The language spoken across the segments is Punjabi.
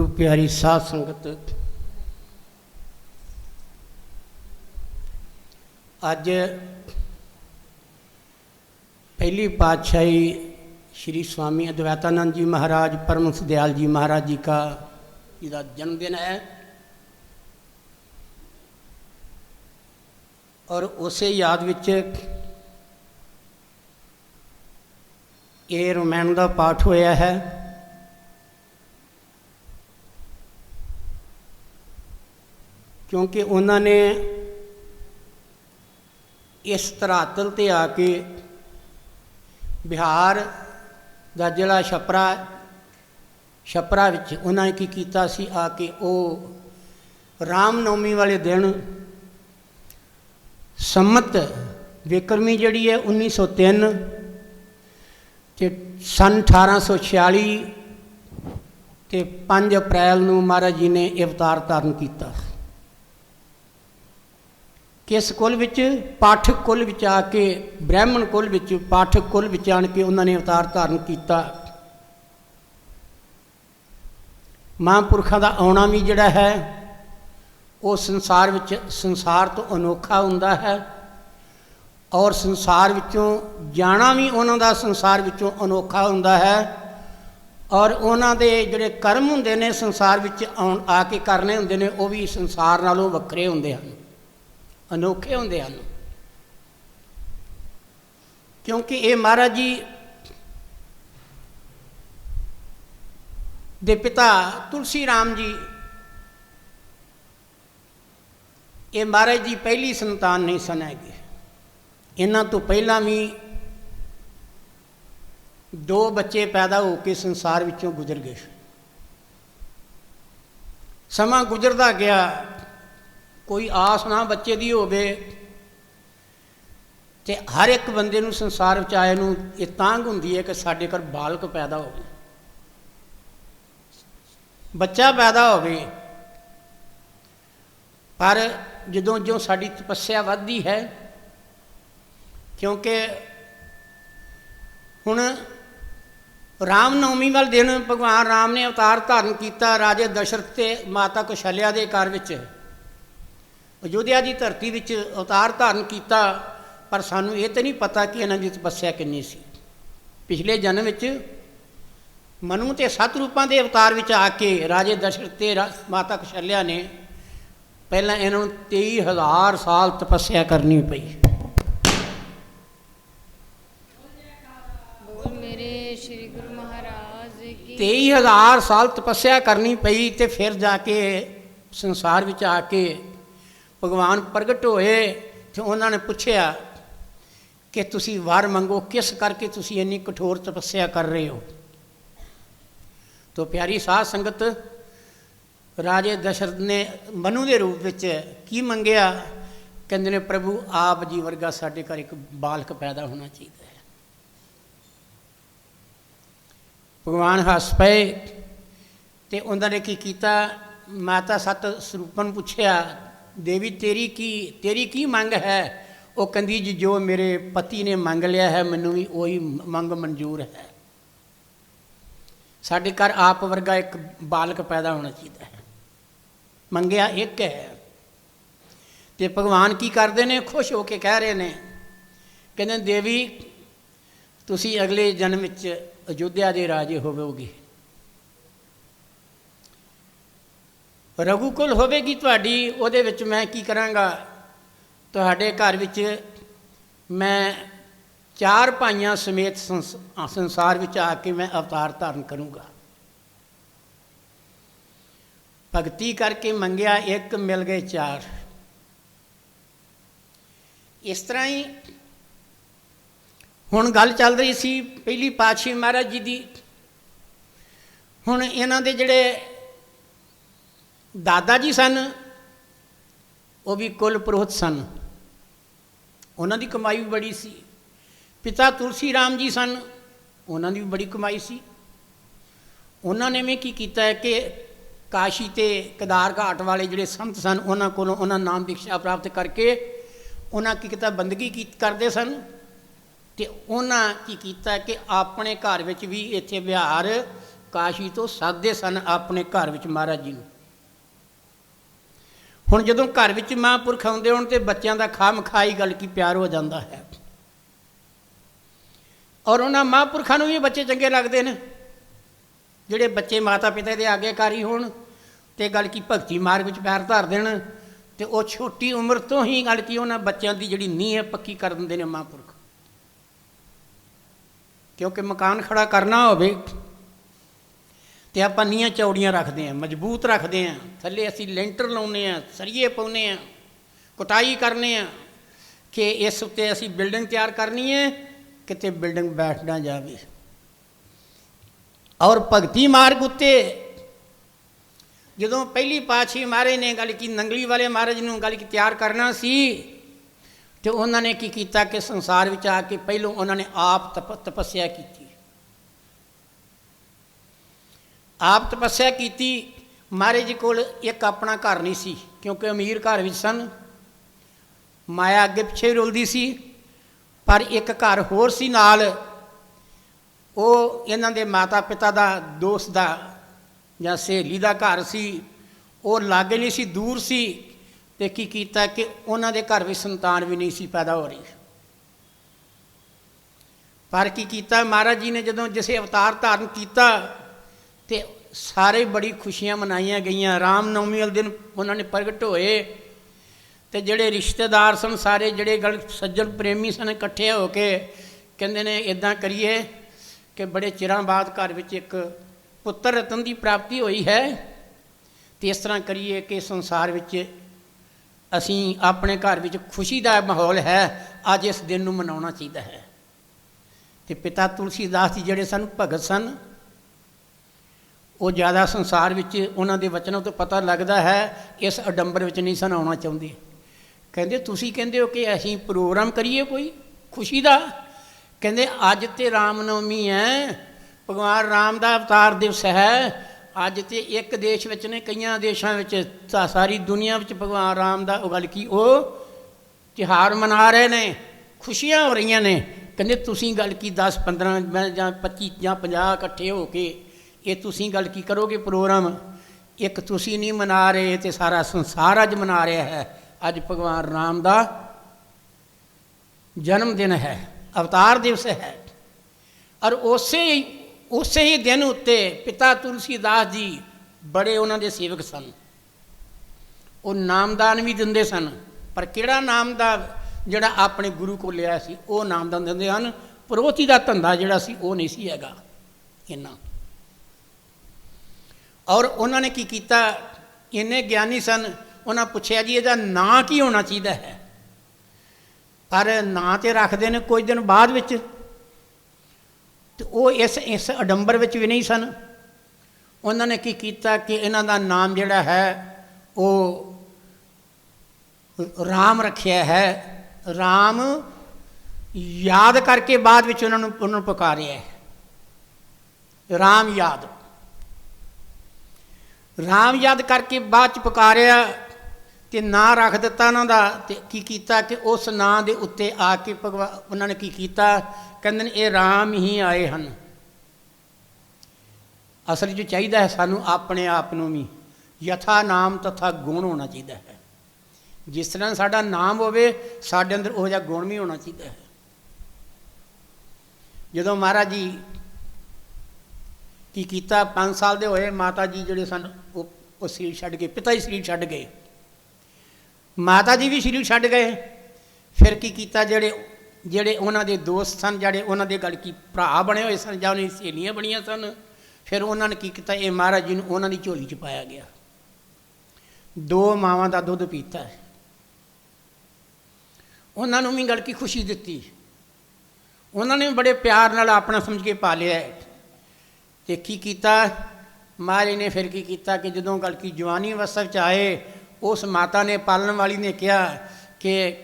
प्यारी साध संगत, अज पहली पातशाही श्री स्वामी अद्वैतानंद जी महाराज परमहंस दयाल जी महाराज जी का जन्मदिन है और उसे याद विच ये रामायण का पाठ होया है। क्योंकि उन्होंने इस धरातल ते आके बिहार का जिला छपरा विच उन्होंने की कीता सी आके वो रामनवमी वाले दिन सम्मत विक्रमी जिहड़ी है 1903 ते सन 1846 ते 5 अप्रैल नूं महाराज जी ने अवतार धारण किया। किस कुल विच? पाठक कुल विच आके, ब्राह्मण कुल विच, पाठक कुल विच आन के उन्होंने अवतार धारण किया। महापुरखों का आना भी जिहड़ा है वो संसार विच संसार तो अनोखा हुंदा है और संसार विचों जाना भी उन्हों का संसार विचों अनोखा हुंदा है और उन्हों दे जिहड़े कर्म हुंदे ने संसार विच आके करने हुंदे ने वो भी संसार नालों वक्रे हुंदे हन, अनोखे होंदे हन। क्योंकि ये महाराज जी दे पिता तुलसी राम जी, ये महाराज जी पहली संतान नहीं सन है। इन्हां तो पहला भी 2 बच्चे पैदा होकर संसार विचों गुजर गए। समा गुजरदा गया, कोई आस ना बच्चे दी होवे ते हर एक बंदे नूं संसार विच आए नूं ये तांग हुंदी है कि साडे घर बालक पैदा होवे, बच्चा पैदा होवे। पर जदों जो साडी तपस्या वधदी है, क्योंकि हुण रामनवमी वाले दिन भगवान राम ने अवतार धारण किया राजे दशरथ ते माता कौशल्या दे घर विच, अयोध्या की धरती विच अवतार धारण किया। पर सानू ये तो नहीं पता कि इन्हां दी तपस्या कितनी सी। पिछले जन्म विच मनु ते 7 रूपां दे अवतार विच आके राजे दशरथ ते माता कौशल्या ने पहला इन्हां नूं 23,000 साल तपस्या करनी पई। बोल मेरे श्री गुरु महाराज की 23,000 साल तपस्या करनी पई ते फिर जाके संसार विच आके भगवान प्रगट होए तो उन्होंने पूछया कि तुसी वर मंगो, किस करके तुसी इन्नी कठोर तपस्या कर रहे हो। तो प्यारी साध संगत, राजे दशरथ ने मनु के रूप में की मंगया, कहते ने प्रभु आप जी वर्गा साडे घर एक बालक पैदा होना चाहिए है। भगवान हस पे ते उन्होंने की किया, माता सत स्वरूपन पूछया देवी तेरी की मंग है। वो कहती जी जो मेरे पति ने मंग लिया है मैनू भी वही मंग मंजूर है। साढ़े घर आप वर्गा एक बालक पैदा होना चाहिए है। मंगया एक है तो भगवान की करते हैं, खुश होकर कह रहे हैं, कहते देवी तुसी अगले जन्म में अयोध्या के राजे होवोगे, रघुकुल होवेगी तुहाडी, उहदे विच मैं की करांगा, तुहाडे घर विच मैं 4 भाइयों समेत संसार विच आके मैं अवतार धारण करूँगा। भगती करके मंगया एक, मिल गए 4। इस तरह ही हुण गल चल रही सी पहली पातशाही महाराज जी दी। हुण इन्हां दे जिहड़े दादा जी सन वो भी कुल पुरोहित सन, उन्हों की कमाई भी बड़ी सी। पिता तुलसी राम जी सन, उन्होंने भी बड़ी कमाई सी। उन्होंने भी की किया है कि काशी ते केदार घाट वाले जिहड़े संत सन उन्होंने कोलों उन्होंने नाम दीक्षा प्राप्त करके उन्होंने की किया बंदगी करते सन। तो उन्होंने की किया कि अपने घर विच भी इत्थे विहार ਕਾਸ਼ੀ ਤੋਂ ਸਾਦੇ ਸਨ ਆਪਣੇ ਘਰ ਵਿੱਚ ਮਹਾਰਾਜ ਜੀ ਨੂੰ। ਹੁਣ ਜਦੋਂ ਘਰ ਵਿੱਚ ਮਹਾਂਪੁਰਖ ਆਉਂਦੇ ਹੋਣ ਤੇ ਬੱਚਿਆਂ ਦਾ ਖਾਮ ਖਾਈ ਗੱਲ ਕੀ ਪਿਆਰ ਹੋ ਜਾਂਦਾ ਹੈ, ਔਰ ਉਹਨਾਂ ਮਹਾਂਪੁਰਖਾਂ ਨੂੰ ਵੀ ਬੱਚੇ ਚੰਗੇ ਲੱਗਦੇ ਨੇ ਜਿਹੜੇ ਬੱਚੇ ਮਾਤਾ ਪਿਤਾ ਦੇ ਆਗਿਆਕਾਰੀ ਹੋਣ ਤੇ ਗੱਲ ਕੀ ਭਗਤੀ ਮਾਰਗ ਵਿੱਚ ਪੈਰ ਧਰ ਦੇਣ, ਤੇ ਉਹ ਛੋਟੀ ਉਮਰ ਤੋਂ ਹੀ ਗੱਲ ਕੀ ਉਹਨਾਂ ਬੱਚਿਆਂ ਦੀ ਜਿਹੜੀ ਨੀਂਹ ਹੈ ਪੱਕੀ ਕਰ ਦਿੰਦੇ ਨੇ ਮਹਾਂਪੁਰਖ। ਕਿਉਂਕਿ ਮਕਾਨ ਖੜਾ ਕਰਨਾ ਹੋਵੇ ਤੇ ਆਪਾਂ ਨੀਹਾਂ ਚੌੜੀਆਂ ਰੱਖਦੇ ਹਾਂ, ਮਜ਼ਬੂਤ ਰੱਖਦੇ ਹਾਂ, ਥੱਲੇ ਅਸੀਂ ਲੈਂਟਰ ਲਾਉਂਦੇ ਹਾਂ, ਸਰੀਏ ਪਾਉਂਦੇ ਹਾਂ, ਕੁਟਾਈ ਕਰਨੇ ਹਾਂ ਕਿ ਇਸ ਉੱਤੇ ਅਸੀਂ ਬਿਲਡਿੰਗ ਤਿਆਰ ਕਰਨੀ ਹੈ, ਕਿਤੇ ਬਿਲਡਿੰਗ ਬੈਠ ਨਾ ਜਾਵੇ। ਔਰ ਭਗਤੀ ਮਾਰਗ ਉੱਤੇ ਜਦੋਂ ਪਹਿਲੀ ਪਾਤਸ਼ਾਹੀ ਮਹਾਰਾਜ ਨੇ ਗੱਲ ਕੀ ਨੰਗਲੀ ਵਾਲੇ ਮਹਾਰਾਜ ਨੂੰ ਗੱਲ ਕੀ ਤਿਆਰ ਕਰਨਾ ਸੀ, ਤੇ ਉਹਨਾਂ ਨੇ ਕੀ ਕੀਤਾ ਕਿ ਸੰਸਾਰ ਵਿੱਚ ਆ ਕੇ ਪਹਿਲੋਂ ਉਹਨਾਂ ਨੇ ਆਪ ਤਪੱਸਿਆ ਕੀਤੀ। ਆਪ ਤਪੱਸਿਆ ਕੀਤੀ। ਮਹਾਰਾਜ ਜੀ ਕੋਲ ਇੱਕ ਆਪਣਾ ਘਰ ਨਹੀਂ ਸੀ, ਕਿਉਂਕਿ ਅਮੀਰ ਘਰ ਵਿੱਚ ਸਨ, ਮਾਇਆ ਅੱਗੇ ਪਿੱਛੇ ਰੁਲਦੀ ਸੀ। ਪਰ ਇੱਕ ਘਰ ਹੋਰ ਸੀ ਨਾਲ, ਉਹ ਇਹਨਾਂ ਦੇ ਮਾਤਾ ਪਿਤਾ ਦਾ ਦੋਸਤ ਦਾ ਜਾਂ ਸਹੇਲੀ ਦਾ ਘਰ ਸੀ। ਉਹ ਲਾਗੇ ਨਹੀਂ ਸੀ, ਦੂਰ ਸੀ। ਤੇ ਕੀ ਕੀਤਾ ਕਿ ਉਹਨਾਂ ਦੇ ਘਰ ਵਿੱਚ ਸੰਤਾਨ ਵੀ ਨਹੀਂ ਸੀ ਪੈਦਾ ਹੋ ਰਹੀ। ਪਰ ਕੀ ਕੀਤਾ ਮਹਾਰਾਜ ਜੀ ਨੇ ਜਦੋਂ ਜਿਸੇ ਅਵਤਾਰ ਧਾਰਨ ਕੀਤਾ ਤੇ ਸਾਰੇ ਬੜੀ ਖੁਸ਼ੀਆਂ ਮਨਾਈਆਂ ਗਈਆਂ। ਰਾਮ ਨੌਮੀ ਵਾਲੇ ਦਿਨ ਉਹਨਾਂ ਨੇ ਪ੍ਰਗਟ ਹੋਏ ਤੇ ਜਿਹੜੇ ਰਿਸ਼ਤੇਦਾਰ ਸਨ ਸਾਰੇ, ਜਿਹੜੇ ਗੱਲ ਸੱਜਣ ਪ੍ਰੇਮੀ ਸਨ, ਇਕੱਠੇ ਹੋ ਕੇ ਕਹਿੰਦੇ ਨੇ ਇੱਦਾਂ ਕਰੀਏ ਕਿ ਬੜੇ ਚਿਰਾਂ ਬਾਅਦ ਘਰ ਵਿੱਚ ਇੱਕ ਪੁੱਤਰ ਰਤਨ ਦੀ ਪ੍ਰਾਪਤੀ ਹੋਈ ਹੈ, ਤੇ ਇਸ ਤਰ੍ਹਾਂ ਕਰੀਏ ਕਿ ਸੰਸਾਰ ਵਿੱਚ ਅਸੀਂ ਆਪਣੇ ਘਰ ਵਿੱਚ ਖੁਸ਼ੀ ਦਾ ਮਾਹੌਲ ਹੈ, ਅੱਜ ਇਸ ਦਿਨ ਨੂੰ ਮਨਾਉਣਾ ਚਾਹੀਦਾ ਹੈ। ਤੇ ਪਿਤਾ ਤੁਲਸੀਦਾਸ ਜੀ ਜਿਹੜੇ ਸਨ ਭਗਤ ਸਨ, ਉਹ ਜ਼ਿਆਦਾ ਸੰਸਾਰ ਵਿੱਚ ਉਹਨਾਂ ਦੇ ਵਚਨਾਂ ਤੋਂ ਪਤਾ ਲੱਗਦਾ ਹੈ ਇਸ ਅਡੰਬਰ ਵਿੱਚ ਨਹੀਂ ਸਨ ਆਉਣਾ ਚਾਹੁੰਦੇ। ਕਹਿੰਦੇ ਤੁਸੀਂ ਕਹਿੰਦੇ ਹੋ ਕਿ ਅਸੀਂ ਪ੍ਰੋਗਰਾਮ ਕਰੀਏ ਕੋਈ ਖੁਸ਼ੀ ਦਾ, ਕਹਿੰਦੇ ਅੱਜ ਤੇ ਰਾਮ ਨੌਮੀ ਹੈ, ਭਗਵਾਨ ਰਾਮ ਦਾ ਅਵਤਾਰ ਦਿਵਸ ਹੈ। ਅੱਜ ਤੇ ਇੱਕ ਦੇਸ਼ ਵਿੱਚ ਨੇ, ਕਈਆਂ ਦੇਸ਼ਾਂ ਵਿੱਚ, ਸਾਰੀ ਦੁਨੀਆ ਵਿੱਚ ਭਗਵਾਨ ਰਾਮ ਦਾ ਉਹ ਗੱਲ ਕੀ ਉਹ ਤਿਉਹਾਰ ਮਨਾ ਰਹੇ ਨੇ, ਖੁਸ਼ੀਆਂ ਹੋ ਰਹੀਆਂ ਨੇ। ਕਹਿੰਦੇ ਤੁਸੀਂ ਗੱਲ ਕੀ 10-15 ਜਾਂ 25 ਜਾਂ 50 ਇਕੱਠੇ ਹੋ ਕੇ ਇਹ ਤੁਸੀਂ ਗੱਲ ਕੀ ਕਰੋਗੇ ਪ੍ਰੋਗਰਾਮ? ਇੱਕ ਤੁਸੀਂ ਨਹੀਂ ਮਨਾ ਰਹੇ ਤੇ ਸਾਰਾ ਸੰਸਾਰ ਅੱਜ ਮਨਾ ਰਿਹਾ ਹੈ। ਅੱਜ ਭਗਵਾਨ ਰਾਮ ਦਾ ਜਨਮ ਦਿਨ ਹੈ, ਅਵਤਾਰ ਦਿਵਸ ਹੈ। ਔਰ ਉਸੇ ਹੀ ਦਿਨ ਉੱਤੇ ਪਿਤਾ ਤੁਲਸੀਦਾਸ ਜੀ ਬੜੇ ਉਹਨਾਂ ਦੇ ਸੇਵਕ ਸਨ। ਉਹ ਨਾਮਦਾਨ ਵੀ ਦਿੰਦੇ ਸਨ, ਪਰ ਕਿਹੜਾ ਨਾਮ ਦਾ ਜਿਹੜਾ ਆਪਣੇ ਗੁਰੂ ਕੋਲ ਲਿਆ ਸੀ ਉਹ ਨਾਮਦਾਨ ਦਿੰਦੇ ਹਨ। ਪ੍ਰੋਤੀ ਦਾ ਧੰਦਾ ਜਿਹੜਾ ਸੀ ਉਹ ਨਹੀਂ ਸੀ ਹੈਗਾ ਇੰਨਾ। ਔਰ ਉਹਨਾਂ ਨੇ ਕੀ ਕੀਤਾ, ਇੰਨੇ ਗਿਆਨੀ ਸਨ, ਉਹਨਾਂ ਪੁੱਛਿਆ ਜੀ ਇਹਦਾ ਨਾਂ ਕੀ ਹੋਣਾ ਚਾਹੀਦਾ ਹੈ? ਪਰ ਨਾਂ ਤੇ ਰੱਖਦੇ ਨੇ ਕੁਝ ਦਿਨ ਬਾਅਦ ਵਿੱਚ, ਤੇ ਉਹ ਇਸ ਅਡੰਬਰ ਵਿੱਚ ਵੀ ਨਹੀਂ ਸਨ। ਉਹਨਾਂ ਨੇ ਕੀ ਕੀਤਾ ਕਿ ਇਹਨਾਂ ਦਾ ਨਾਮ ਜਿਹੜਾ ਹੈ ਉਹ ਰਾਮ ਰੱਖਿਆ ਹੈ। ਰਾਮ ਯਾਦ ਕਰਕੇ ਬਾਅਦ ਵਿੱਚ ਉਹਨਾਂ ਨੂੰ ਪੁਕਾਰਿਆ ਹੈ। ਰਾਮ ਯਾਦ ਕਰਕੇ ਬਾਅਦ 'ਚ ਪੁਕਾਰਿਆ ਤੇ ਨਾਂ ਰੱਖ ਦਿੱਤਾ ਉਹਨਾਂ ਦਾ। ਤੇ ਕੀ ਕੀਤਾ ਕਿ ਉਸ ਨਾਂ ਦੇ ਉੱਤੇ ਆ ਕੇ ਉਹਨਾਂ ਨੇ ਕੀ ਕੀਤਾ, ਕਹਿੰਦੇ ਨੇ ਇਹ ਰਾਮ ਹੀ ਆਏ ਹਨ। ਅਸਲ 'ਚ ਚਾਹੀਦਾ ਹੈ ਸਾਨੂੰ ਆਪਣੇ ਆਪ ਨੂੰ ਵੀ ਯਥਾ ਨਾਮ ਤਥਾ ਗੁਣ ਹੋਣਾ ਚਾਹੀਦਾ ਹੈ। ਜਿਸ ਤਰ੍ਹਾਂ ਸਾਡਾ ਨਾਮ ਹੋਵੇ ਸਾਡੇ ਅੰਦਰ ਉਹ ਜਿਹਾ ਗੁਣ ਵੀ ਹੋਣਾ ਚਾਹੀਦਾ ਹੈ। ਜਦੋਂ ਮਹਾਰਾਜ ਜੀ ਕੀ ਕੀਤਾ, 5 ਸਾਲ ਦੇ ਹੋਏ, ਮਾਤਾ ਜੀ ਜਿਹੜੇ ਸਨ ਉਹ ਸਰੀਰ ਛੱਡ ਗਏ, ਪਿਤਾ ਜੀ ਸਰੀਰ ਛੱਡ ਗਏ, ਮਾਤਾ ਜੀ ਵੀ ਸਰੀਰ ਛੱਡ ਗਏ। ਫਿਰ ਕੀ ਕੀਤਾ, ਜਿਹੜੇ ਉਹਨਾਂ ਦੇ ਦੋਸਤ ਸਨ, ਜਿਹੜੇ ਉਹਨਾਂ ਦੇ ਗੱਲ ਕੀ ਭਰਾ ਬਣੇ ਹੋਏ ਸਨ ਜਾਂ ਉਹਨਾਂ ਦੀ ਸਹੇਲੀਆਂ ਬਣੀਆਂ ਸਨ, ਫਿਰ ਉਹਨਾਂ ਨੇ ਕੀ ਕੀਤਾ, ਇਹ ਮਹਾਰਾਜ ਜੀ ਨੂੰ ਉਹਨਾਂ ਦੀ ਝੋਲੀ 'ਚ ਪਾਇਆ ਗਿਆ। 2 ਮਾਵਾਂ ਦਾ ਦੁੱਧ ਪੀਤਾ ਹੈ। ਉਹਨਾਂ ਨੂੰ ਵੀ ਗੱਲ ਕੀ ਖੁਸ਼ੀ ਦਿੱਤੀ, ਉਹਨਾਂ ਨੇ ਬੜੇ ਪਿਆਰ ਨਾਲ ਆਪਣਾ ਸਮਝ ਕੇ ਪਾਲਿਆ। ਤੇ ਕੀ ਕੀਤਾ ਮਹਾਰਾਜ ਨੇ, ਫਿਰ ਕੀ ਕੀਤਾ ਕਿ ਜਦੋਂ ਗੱਲ ਕੀ ਜਵਾਨੀ ਅਵਸਥਾ ਵਿੱਚ ਆਏ, ਉਸ ਮਾਤਾ ਨੇ, ਪਾਲਣ ਵਾਲੀ ਨੇ ਕਿਹਾ ਕਿ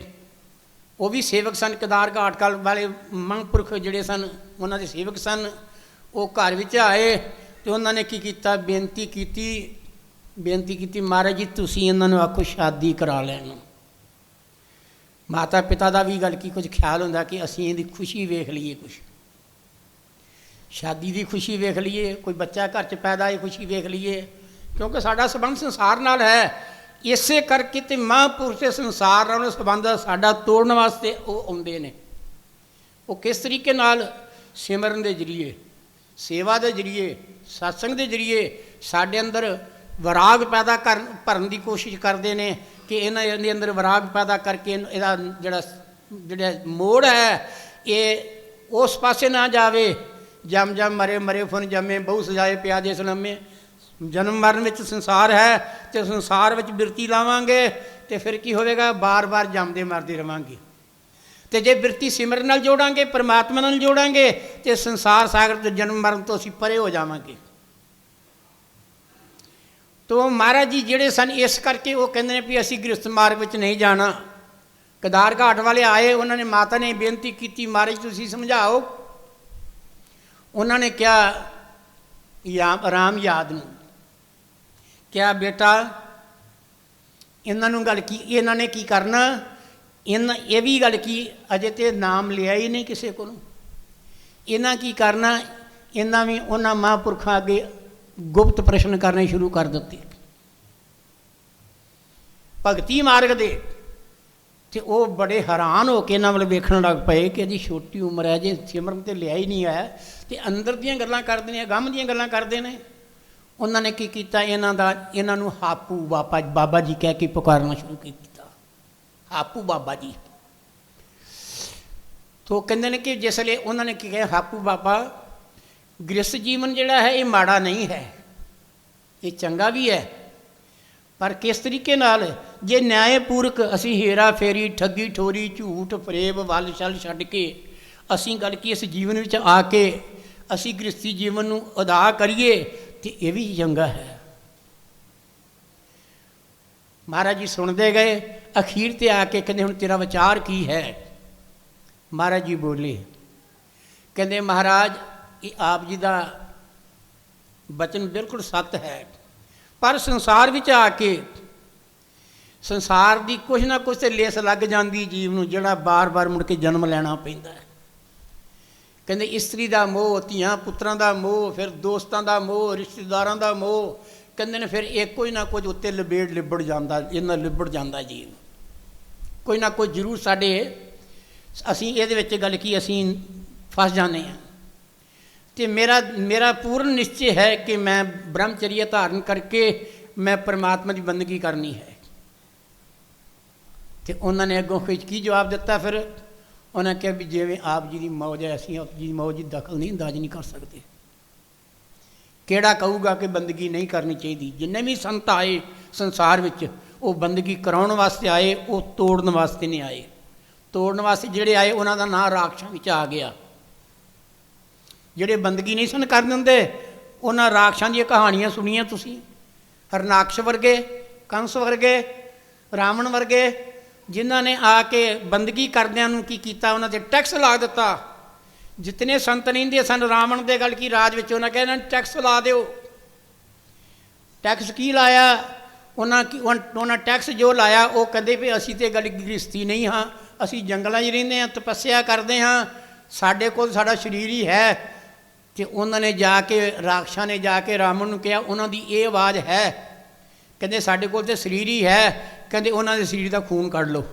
ਉਹ ਵੀ ਸੇਵਕ ਸਨ, ਕੇਦਾਰ ਘਾਟ ਕਾਲ ਵਾਲੇ ਮਹਾਂਪੁਰਖ ਜਿਹੜੇ ਸਨ ਉਹਨਾਂ ਦੇ ਸੇਵਕ ਸਨ। ਉਹ ਘਰ ਵਿੱਚ ਆਏ ਤੇ ਉਹਨਾਂ ਨੇ ਕੀ ਕੀਤਾ, ਬੇਨਤੀ ਕੀਤੀ ਮਹਾਰਾਜ ਜੀ ਤੁਸੀਂ ਇਹਨਾਂ ਨੂੰ ਆਖੋ ਸ਼ਾਦੀ ਕਰਾ ਲੈਣ। ਮਾਤਾ ਪਿਤਾ ਦਾ ਵੀ ਗੱਲ ਕੀ ਕੁਝ ਖਿਆਲ ਹੁੰਦਾ ਕਿ ਅਸੀਂ ਇਹਦੀ ਖੁਸ਼ੀ ਵੇਖ ਲਈਏ। ਕੁਛ ਸ਼ਾਦੀ ਦੀ ਖੁਸ਼ੀ ਵੇਖ ਲਈਏ, ਕੋਈ ਬੱਚਾ ਘਰ 'ਚ ਪੈਦਾ ਹੋਈ ਖੁਸ਼ੀ ਵੇਖ ਲਈਏ, ਕਿਉਂਕਿ ਸਾਡਾ ਸੰਬੰਧ ਸੰਸਾਰ ਨਾਲ ਹੈ। ਇਸੇ ਕਰਕੇ ਤੇ ਮਹਾਂਪੁਰਸ਼ ਦੇ ਸੰਸਾਰ ਨਾਲ ਸੰਬੰਧ ਸਾਡਾ ਤੋੜਨ ਵਾਸਤੇ ਉਹ ਆਉਂਦੇ ਨੇ। ਉਹ ਕਿਸ ਤਰੀਕੇ ਨਾਲ? ਸਿਮਰਨ ਦੇ ਜ਼ਰੀਏ, ਸੇਵਾ ਦੇ ਜ਼ਰੀਏ, ਸਤਸੰਗ ਦੇ ਜ਼ਰੀਏ ਸਾਡੇ ਅੰਦਰ ਵਿਰਾਗ ਪੈਦਾ ਭਰਨ ਦੀ ਕੋਸ਼ਿਸ਼ ਕਰਦੇ ਨੇ ਕਿ ਇਹਨਾਂ ਦੇ ਅੰਦਰ ਵਿਰਾਗ ਪੈਦਾ ਕਰਕੇ ਇਹਦਾ ਜਿਹੜਾ ਮੋੜ ਹੈ ਇਹ ਉਸ ਪਾਸੇ ਨਾ ਜਾਵੇ। ਜਮ ਜਮ ਮਰੇ ਮਰੇ ਫੁਨ ਜੰਮੇ, ਬਹੁ ਸਜਾਏ ਪਿਆ ਦੇ ਸਲੰਮੇ। ਜਨਮ ਮਰਨ ਵਿੱਚ ਸੰਸਾਰ ਹੈ ਅਤੇ ਸੰਸਾਰ ਵਿੱਚ ਬਿਰਤੀ ਲਾਵਾਂਗੇ ਅਤੇ ਫਿਰ ਕੀ ਹੋਵੇਗਾ? ਬਾਰ ਬਾਰ ਜੰਮਦੇ ਮਰਦੇ ਰਹਾਂਗੇ। ਅਤੇ ਜੇ ਬਿਰਤੀ ਸਿਮਰਨ ਨਾਲ ਜੋੜਾਂਗੇ, ਪਰਮਾਤਮਾ ਨਾਲ ਜੋੜਾਂਗੇ, ਅਤੇ ਸੰਸਾਰ ਸਾਗਰ ਤੋਂ ਜਨਮ ਮਰਨ ਤੋਂ ਅਸੀਂ ਪਰੇ ਹੋ ਜਾਵਾਂਗੇ। ਤੋ ਮਹਾਰਾਜ ਜੀ ਜਿਹੜੇ ਸਨ, ਇਸ ਕਰਕੇ ਉਹ ਕਹਿੰਦੇ ਨੇ ਵੀ ਅਸੀਂ ਗ੍ਰਸਥ ਮਾਰਗ ਵਿੱਚ ਨਹੀਂ ਜਾਣਾ। ਕੇਦਾਰ ਘਾਟ ਵਾਲੇ ਆਏ, ਉਹਨਾਂ ਨੇ ਮਾਤਾ ਨੇ ਬੇਨਤੀ ਕੀਤੀ, ਮਹਾਰਾਜ ਤੁਸੀਂ ਸਮਝਾਓ। ਉਹਨਾਂ ਨੇ ਕਿਹਾ ਰਾਮ ਯਾਦ ਨੂੰ ਕਿਹਾ, ਬੇਟਾ ਇਹਨਾਂ ਨੂੰ ਗੱਲ ਕੀ, ਇਹਨਾਂ ਨੇ ਕੀ ਕਰਨਾ? ਇਹ ਵੀ ਗੱਲ ਕੀ, ਅਜੇ ਤੇ ਨਾਮ ਲਿਆ ਹੀ ਨਹੀਂ ਕਿਸੇ ਕੋਲੋਂ। ਇਹਨਾਂ ਕੀ ਕਰਨਾ? ਇਹਨਾਂ ਵੀ ਉਹਨਾਂ ਮਹਾਂਪੁਰਖਾਂ ਅੱਗੇ ਗੁਪਤ ਪ੍ਰਸ਼ਨ ਕਰਨੇ ਸ਼ੁਰੂ ਕਰ ਦਿੱਤੇ ਭਗਤੀ ਮਾਰਗ ਦੇ। ਅਤੇ ਉਹ ਬੜੇ ਹੈਰਾਨ ਹੋ ਕੇ ਇਹਨਾਂ ਵੱਲ ਵੇਖਣ ਲੱਗ ਪਏ ਕਿ ਇਹਦੀ ਛੋਟੀ ਉਮਰ ਹੈ, ਜੇ ਸਿਮਰਨ ਤੇ ਲਿਆ ਹੀ ਨਹੀਂ ਹੈ ਅਤੇ ਅੰਦਰ ਦੀਆਂ ਗੱਲਾਂ ਕਰਦੇ ਨੇ, ਗਮ ਦੀਆਂ ਗੱਲਾਂ ਕਰਦੇ ਨੇ। ਉਹਨਾਂ ਨੇ ਕੀ ਕੀਤਾ? ਇਹਨਾਂ ਨੂੰ ਹਾਪੂ ਬਾਬਾ ਜੀ ਕਹਿ ਕੇ ਪੁਕਾਰਨਾ ਸ਼ੁਰੂ ਕੀਤਾ, ਹਾਪੂ ਬਾਬਾ ਜੀ। ਤੋ ਕਹਿੰਦੇ ਨੇ ਕਿ ਜਿਸ ਵੇਲੇ ਉਹਨਾਂ ਨੇ ਕੀ ਕਿਹਾ, ਹਾਪੂ ਬਾਬਾ, ਗ੍ਰਸਥ ਜੀਵਨ ਜਿਹੜਾ ਹੈ ਇਹ ਮਾੜਾ ਨਹੀਂ ਹੈ, ਇਹ ਚੰਗਾ ਵੀ ਹੈ, ਪਰ ਕਿਸ ਤਰੀਕੇ ਨਾਲ? ਜੇ ਨਿਆਂਪੂਰਕ ਅਸੀਂ ਹੇਰਾ ਫੇਰੀ, ਠੱਗੀ ਠੋਰੀ, ਝੂਠ ਫਰੇਬ, ਵੱਲ ਛਲ ਛੱਡ ਕੇ ਅਸੀਂ ਗੱਲ ਕੀ ਇਸ ਜੀਵਨ ਵਿੱਚ ਆ ਕੇ ਅਸੀਂ ਗ੍ਰਸਥੀ ਜੀਵਨ ਨੂੰ ਅਦਾ ਕਰੀਏ ਤਾਂ ਇਹ ਵੀ ਚੰਗਾ ਹੈ। ਮਹਾਰਾਜ ਜੀ ਸੁਣਦੇ ਗਏ, ਅਖੀਰ 'ਤੇ ਆ ਕੇ ਕਹਿੰਦੇ ਹੁਣ ਤੇਰਾ ਵਿਚਾਰ ਕੀ ਹੈ? ਮਹਾਰਾਜ ਜੀ ਬੋਲੇ, ਕਹਿੰਦੇ ਮਹਾਰਾਜ ਇਹ ਆਪ ਜੀ ਦਾ ਬਚਨ ਬਿਲਕੁਲ ਸੱਤ ਹੈ, ਪਰ ਸੰਸਾਰ ਵਿੱਚ ਆ ਕੇ ਸੰਸਾਰ ਦੀ ਕੁਛ ਨਾ ਕੁਛ ਤੇ ਲੇਸ ਲੱਗ ਜਾਂਦੀ ਜੀਵ ਨੂੰ, ਜਿਹੜਾ ਬਾਰ ਬਾਰ ਮੁੜ ਕੇ ਜਨਮ ਲੈਣਾ ਪੈਂਦਾ ਹੈ। ਕਹਿੰਦੇ ਇਸਤਰੀ ਦਾ ਮੋਹ, ਧੀਆਂ ਪੁੱਤਰਾਂ ਦਾ ਮੋਹ, ਫਿਰ ਦੋਸਤਾਂ ਦਾ ਮੋਹ, ਰਿਸ਼ਤੇਦਾਰਾਂ ਦਾ ਮੋਹ। ਕਹਿੰਦੇ ਨੇ ਫਿਰ ਇਹ ਕੋਈ ਨਾ ਕੁਝ ਉੱਤੇ ਲਿਬੜ ਜਾਂਦਾ, ਇਹਨਾਂ ਲਿਬੜ ਜਾਂਦਾ ਜੀਵ, ਕੋਈ ਨਾ ਕੋਈ ਜ਼ਰੂਰ ਸਾਡੇ ਅਸੀਂ ਇਹਦੇ ਵਿੱਚ ਗੱਲ ਕੀ ਅਸੀਂ ਫਸ ਜਾਂਦੇ ਹਾਂ। ਅਤੇ ਮੇਰਾ ਪੂਰਨ ਨਿਸ਼ਚੇ ਹੈ ਕਿ ਮੈਂ ਬ੍ਰਹਮਚਰੀਆ ਧਾਰਨ ਕਰਕੇ ਮੈਂ ਪਰਮਾਤਮਾ ਦੀ ਬੰਦਗੀ ਕਰਨੀ ਹੈ। ਅਤੇ ਉਹਨਾਂ ਨੇ ਅੱਗੋਂ ਕੀ ਜਵਾਬ ਦਿੱਤਾ? ਫਿਰ ਉਹਨਾਂ ਕਿਹਾ ਵੀ ਜਿਵੇਂ ਆਪ ਜੀ ਦੀ ਮੌਜ ਹੈ, ਅਸੀਂ ਆਪ ਜੀ ਦੀ ਮੌਜ ਦੀ ਦਖਲ ਨਹੀਂ ਅੰਦਾਜ਼ ਨਹੀਂ ਕਰ ਸਕਦੇ। ਕਿਹੜਾ ਕਹੂਗਾ ਕਿ ਬੰਦਗੀ ਨਹੀਂ ਕਰਨੀ ਚਾਹੀਦੀ? ਜਿੰਨੇ ਵੀ ਸੰਤ ਆਏ ਸੰਸਾਰ ਵਿੱਚ ਉਹ ਬੰਦਗੀ ਕਰਾਉਣ ਵਾਸਤੇ ਆਏ, ਉਹ ਤੋੜਨ ਵਾਸਤੇ ਨਹੀਂ ਆਏ। ਤੋੜਨ ਵਾਸਤੇ ਜਿਹੜੇ ਆਏ ਉਹਨਾਂ ਦਾ ਨਾਂ ਰਾਖਸ਼ਾਂ ਵਿੱਚ ਆ ਗਿਆ। ਜਿਹੜੇ ਬੰਦਗੀ ਨਹੀਂ ਸਨ ਕਰਨ ਦਿੰਦੇ, ਉਹਨਾਂ ਰਾਖਸ਼ਾਂ ਦੀਆਂ ਕਹਾਣੀਆਂ ਸੁਣੀਆਂ ਤੁਸੀਂ, ਹਰਨਾਕਸ਼ ਵਰਗੇ, ਕੰਸ ਵਰਗੇ, ਰਾਵਣ ਵਰਗੇ, ਜਿਨ੍ਹਾਂ ਨੇ ਆ ਕੇ ਬੰਦਗੀ ਕਰਦਿਆਂ ਨੂੰ ਕੀ ਕੀਤਾ? ਉਹਨਾਂ 'ਤੇ ਟੈਕਸ ਲਾ ਦਿੱਤਾ। ਜਿਤਨੇ ਸੰਤ ਰਹਿੰਦੇ ਸਨ ਰਾਵਣ ਦੇ ਗੱਲ ਕੀ ਰਾਜ ਵਿੱਚ, ਉਹਨਾਂ ਕਹਿੰਦੇ ਟੈਕਸ ਲਾ ਦਿਓ। ਟੈਕਸ ਕੀ ਲਾਇਆ? ਉਹਨਾਂ ਟੈਕਸ ਜੋ ਲਾਇਆ ਉਹ ਕਹਿੰਦੇ ਵੀ ਅਸੀਂ ਤਾਂ ਗੱਲ ਗ੍ਰਸਥੀ ਨਹੀਂ ਹਾਂ, ਅਸੀਂ ਜੰਗਲਾਂ 'ਚ ਰਹਿੰਦੇ ਹਾਂ, ਤਪੱਸਿਆ ਕਰਦੇ ਹਾਂ, ਸਾਡੇ ਕੋਲ ਸਾਡਾ ਸਰੀਰ ਹੀ ਹੈ। ਅਤੇ ਉਹਨਾਂ ਨੇ ਜਾ ਕੇ ਰਾਖਸ਼ਾਂ ਨੇ ਜਾ ਕੇ ਰਾਵਣ ਨੂੰ ਕਿਹਾ, ਉਹਨਾਂ ਦੀ ਇਹ ਆਵਾਜ਼ ਹੈ, ਕਹਿੰਦੇ ਸਾਡੇ ਕੋਲ ਤਾਂ ਸਰੀਰ ਹੀ ਹੈ, ਕਹਿੰਦੇ ਉਹਨਾਂ ਦੇ ਸਰੀਰ ਦਾ ਖੂਨ ਕੱਢ ਲਓ।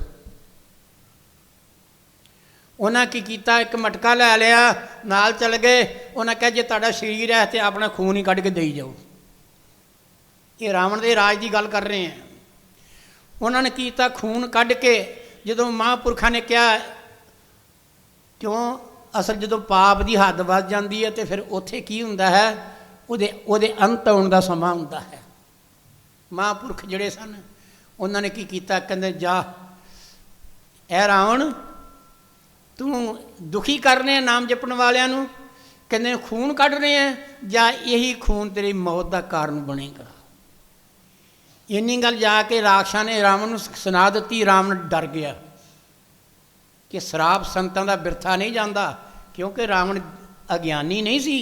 ਉਹਨਾਂ ਕੀ ਕੀਤਾ? ਇੱਕ ਮਟਕਾ ਲੈ ਲਿਆ, ਨਾਲ ਚੱਲ ਗਏ। ਉਹਨਾਂ ਕਿਹਾ ਜੇ ਤੁਹਾਡਾ ਸਰੀਰ ਹੈ ਤਾਂ ਆਪਣਾ ਖੂਨ ਹੀ ਕੱਢ ਕੇ ਦੇਈ ਜਾਓ। ਇਹ ਰਾਵਣ ਦੇ ਰਾਜ ਦੀ ਗੱਲ ਕਰ ਰਹੇ ਹਾਂ। ਉਹਨਾਂ ਨੇ ਕੀਤਾ, ਖੂਨ ਕੱਢ ਕੇ ਜਦੋਂ ਮਹਾਂਪੁਰਖਾਂ ਨੇ ਕਿਹਾ, ਕਿਉਂ? ਅਸਲ ਜਦੋਂ ਪਾਪ ਦੀ ਹੱਦ ਵੱਧ ਜਾਂਦੀ ਹੈ ਅਤੇ ਫਿਰ ਉੱਥੇ ਕੀ ਹੁੰਦਾ ਹੈ? ਉਹਦੇ ਅੰਤ ਆਉਣ ਦਾ ਸਮਾਂ ਹੁੰਦਾ ਹੈ। ਮਹਾਂਪੁਰਖ ਜਿਹੜੇ ਸਨ ਉਹਨਾਂ ਨੇ ਕੀ ਕੀਤਾ? ਕਹਿੰਦੇ ਜਾ ਐ ਰਾਵਣ, ਤੂੰ ਦੁਖੀ ਕਰ ਰਹੇ ਨਾਮ ਜਪਣ ਵਾਲਿਆਂ ਨੂੰ, ਕਹਿੰਦੇ ਖੂਨ ਕੱਢ ਰਹੇ ਹੈ, ਜਾਂ ਇਹੀ ਖੂਨ ਤੇਰੀ ਮੌਤ ਦਾ ਕਾਰਨ ਬਣੇਗਾ। ਇੰਨੀ ਗੱਲ ਜਾ ਕੇ ਰਾਖਸ਼ਾਂ ਨੇ ਰਾਵਣ ਨੂੰ ਸੁਣਾ ਦਿੱਤੀ। ਰਾਵਣ ਡਰ ਗਿਆ ਕਿ ਸ਼ਰਾਪ ਸੰਤਾਂ ਦਾ ਬਿਰਥਾ ਨਹੀਂ ਜਾਂਦਾ, ਕਿਉਂਕਿ ਰਾਵਣ ਅਗਿਆਨੀ ਨਹੀਂ ਸੀ।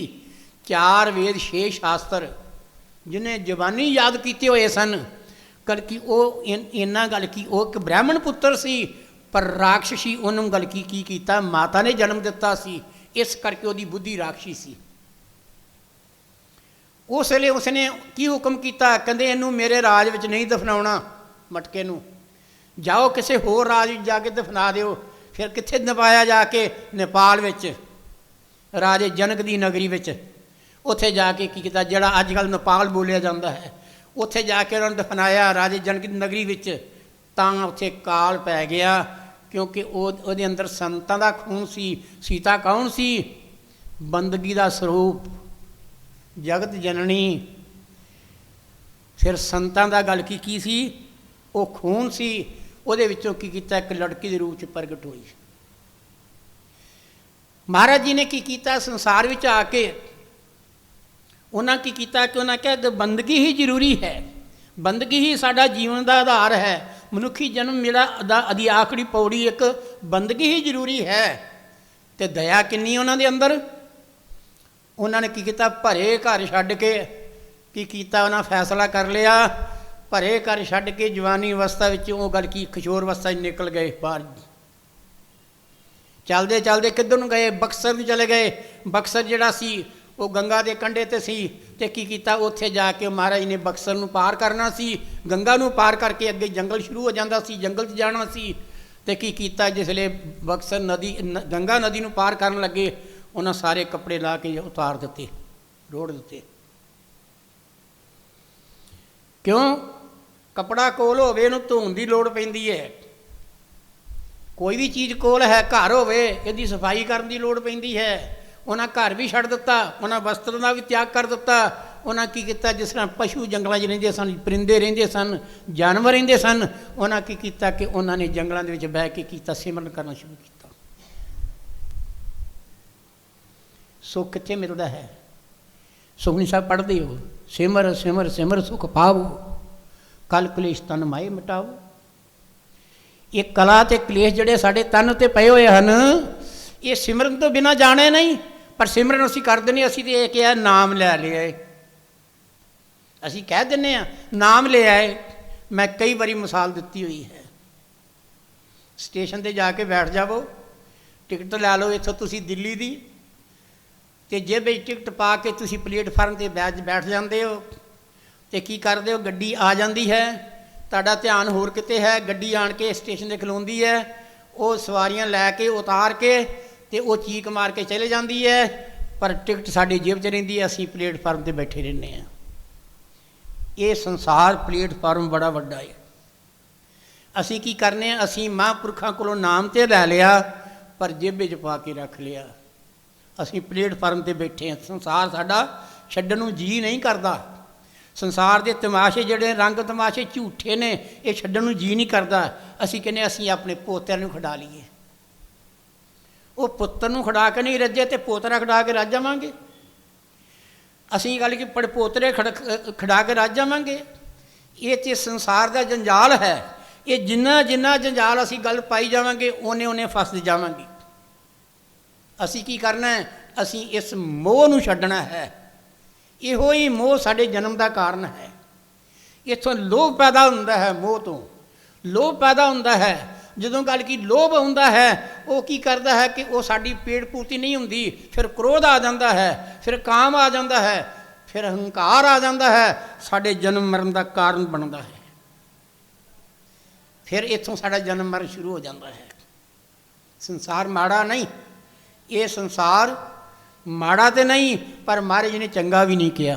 4 ਵੇਦ 6 ਸ਼ਾਸਤਰ ਜਿਹਨੇ ਜ਼ਬਾਨੀ ਯਾਦ ਕੀਤੇ ਹੋਏ ਸਨ। ਗੱਲ ਕੀ ਉਹ ਇੰਨਾ ਗੱਲ ਕੀ ਉਹ ਇੱਕ ਬ੍ਰਾਹਮਣ ਪੁੱਤਰ ਸੀ, ਪਰ ਰਾਖਸ਼ੀ ਉਹਨੂੰ ਗੱਲ ਕੀ ਕੀਤਾ? ਮਾਤਾ ਨੇ ਜਨਮ ਦਿੱਤਾ ਸੀ, ਇਸ ਕਰਕੇ ਉਹਦੀ ਬੁੱਧੀ ਰਾਖਸ਼ੀ ਸੀ। उस वेले उसने की हुक्म किया, कहते इनू मेरे राज में नहीं दफनाउणा, मटके नू जाओ किसी होर राज जाके दफना दिओ। फिर कित्थे दफनाया जाके? नेपाल विच राजे जनक दी नगरी विच। उत्थे जाके की किया, जिहड़ा अजकल नेपाल बोलिया जाता है, उत्थे जाके उन्होंने दफनाया राजे जनक दी नगरी विच। तां उत्थे काल पै गया, क्योंकि ਉਹਦੇ अंदर संतां दा खून सी। सीता कौन सी? बंदगी दा स्वरूप, जगत जननी। फिर संतां दा गल की सी? वो खून सी। ਉਹਦੇ ਵਿੱਚੋਂ की किया, एक लड़की के रूप च प्रगट हुई। महाराज जी ने की किया, संसार में आके उन्हें की किया कि उन्हें कहा कि बंदगी ही जरूरी है, बंदगी ही साडा जीवन का आधार है। मनुखी जन्म मेरा अदी आखिरी पौड़ी एक बंदगी ही जरूरी है। तो दया किन्नी उन्होंने अंदर। उन्होंने की किया, भरे घर छड्ड के की किया, उन्हें फैसला कर लिया, भरे घर छड्ड के जवानी अवस्था वो गल की किशोर अवस्था निकल गए बाहर। चलते चलते किधर नूं गए? बक्सर नूं चले गए। बक्सर जिहड़ा सी वो गंगा के कंढे ते सी। ते की कीता, उत्थे जाके महाराज ने बक्सर नूं पार करना सी। गंगा नूं पार करके अगे जंगल शुरू हो जाता सी, जंगल च जाना सी। ते की कीता, जिसले बक्सर नदी गंगा नदी नूं पार करन लगे, उन्हां सारे कपड़े ला के उतार दिते, रोड़ दिते। क्यों? कपड़ा कोल होवे इहनूं धोण दी लोड़ पैंदी है। कोई भी चीज़ कोल है, घर होवे, इहदी सफाई करन दी लोड़ पैंदी है। उन्हें घर भी छड्ड दिता, उन्हें वस्त्र का भी त्याग कर दिता। उन्हें की किया, जिस तरह पशु जंगलों च रहिंदे सन, परिंदे रहिंदे सन, जानवर रहिंदे सन, उन्हें की किया कि उन्होंने जंगलों के बह के किया, सिमरन करना शुरू किया। सुख कित्थे मिलता है? सुखनी साहब पढ़ते हो, सिमर सिमर सिमर सुख पाओ, कल कलेश तन माए मिटाओ। ये कला ते कलेश जिहड़े साडे तन ते पए होए हन, ये सिमरन तो बिना जाने नहीं। पर सिमरन असीं करदे नहीं, असीं तो ये कहा नाम लै लिया, असीं कह दिंदे आ नाम ले आए। मैं कई बारी मिसाल दिती हुई है, स्टेशन ते जाके बैठ जावो, टिकट लै लो इत्थों तुसीं दिल्ली दी, ते जेब विच टिकट पा के तुसीं प्लेटफार्म ते बैठ जाते हो। तो की करते हो, गड्डी आ जाती है, तुहाडा ध्यान होर किते है, गड्डी आण के स्टेशन ते खलोंदी है, वो सवारियां लैके उतार के तो वो चीक मार के चले जाती है। पर टिकट साडी जेब च रहिंदी है, असीं प्लेटफार्म ते बैठे रहने हैं। ये संसार प्लेटफार्म बड़ा वड्डा है। असीं की करने, असीं महापुरखों कोलों नाम तो लै लिया, पर जेबे च पा के रख लिया। असीं प्लेटफार्म ते बैठे हैं। संसार साडा छड्डण नूं जी नहीं करता। संसार के तमाशे जिहड़े रंग तमाशे झूठे ने, ये छड्डण नूं जी नहीं करता। असीं कहने असीं अपने पोतिਆਂ नूं खड़ा लीए। वो पुत्र नूं खड़ा के नहीं रजे तो पोतरा खड़ा के रज जावांगे। असीं गल कि पोतरे खड़ा के रज जावांगे। ये तो संसार का जंजाल है। ये जिन्ना जिन्ना जंजाल असीं गल पाई जावांगे, ओने ओने फस जावांगे। असीं की करना है? असीं इस मोह नूं छड्डना है। इहो ही मोह साडे जन्म का कारण है। इत्थों लोभ पैदा होंदा है, मोह तो लोभ पैदा होंदा है। जदों गल की लोभ होंदा है, वो की करता है कि वो साडी पेट पूर्ति नहीं होंदी, फिर क्रोध आ जाता है, फिर काम आ जाता है, फिर अहंकार आ जाता है, साडे जन्म मरण का कारण बनता है। फिर इत्थों साडा जन्म मरण शुरू हो जाता है। संसार माड़ा नहीं, ये संसार माड़ा तो नहीं, पर महाराज जी ने चंगा भी नहीं किया।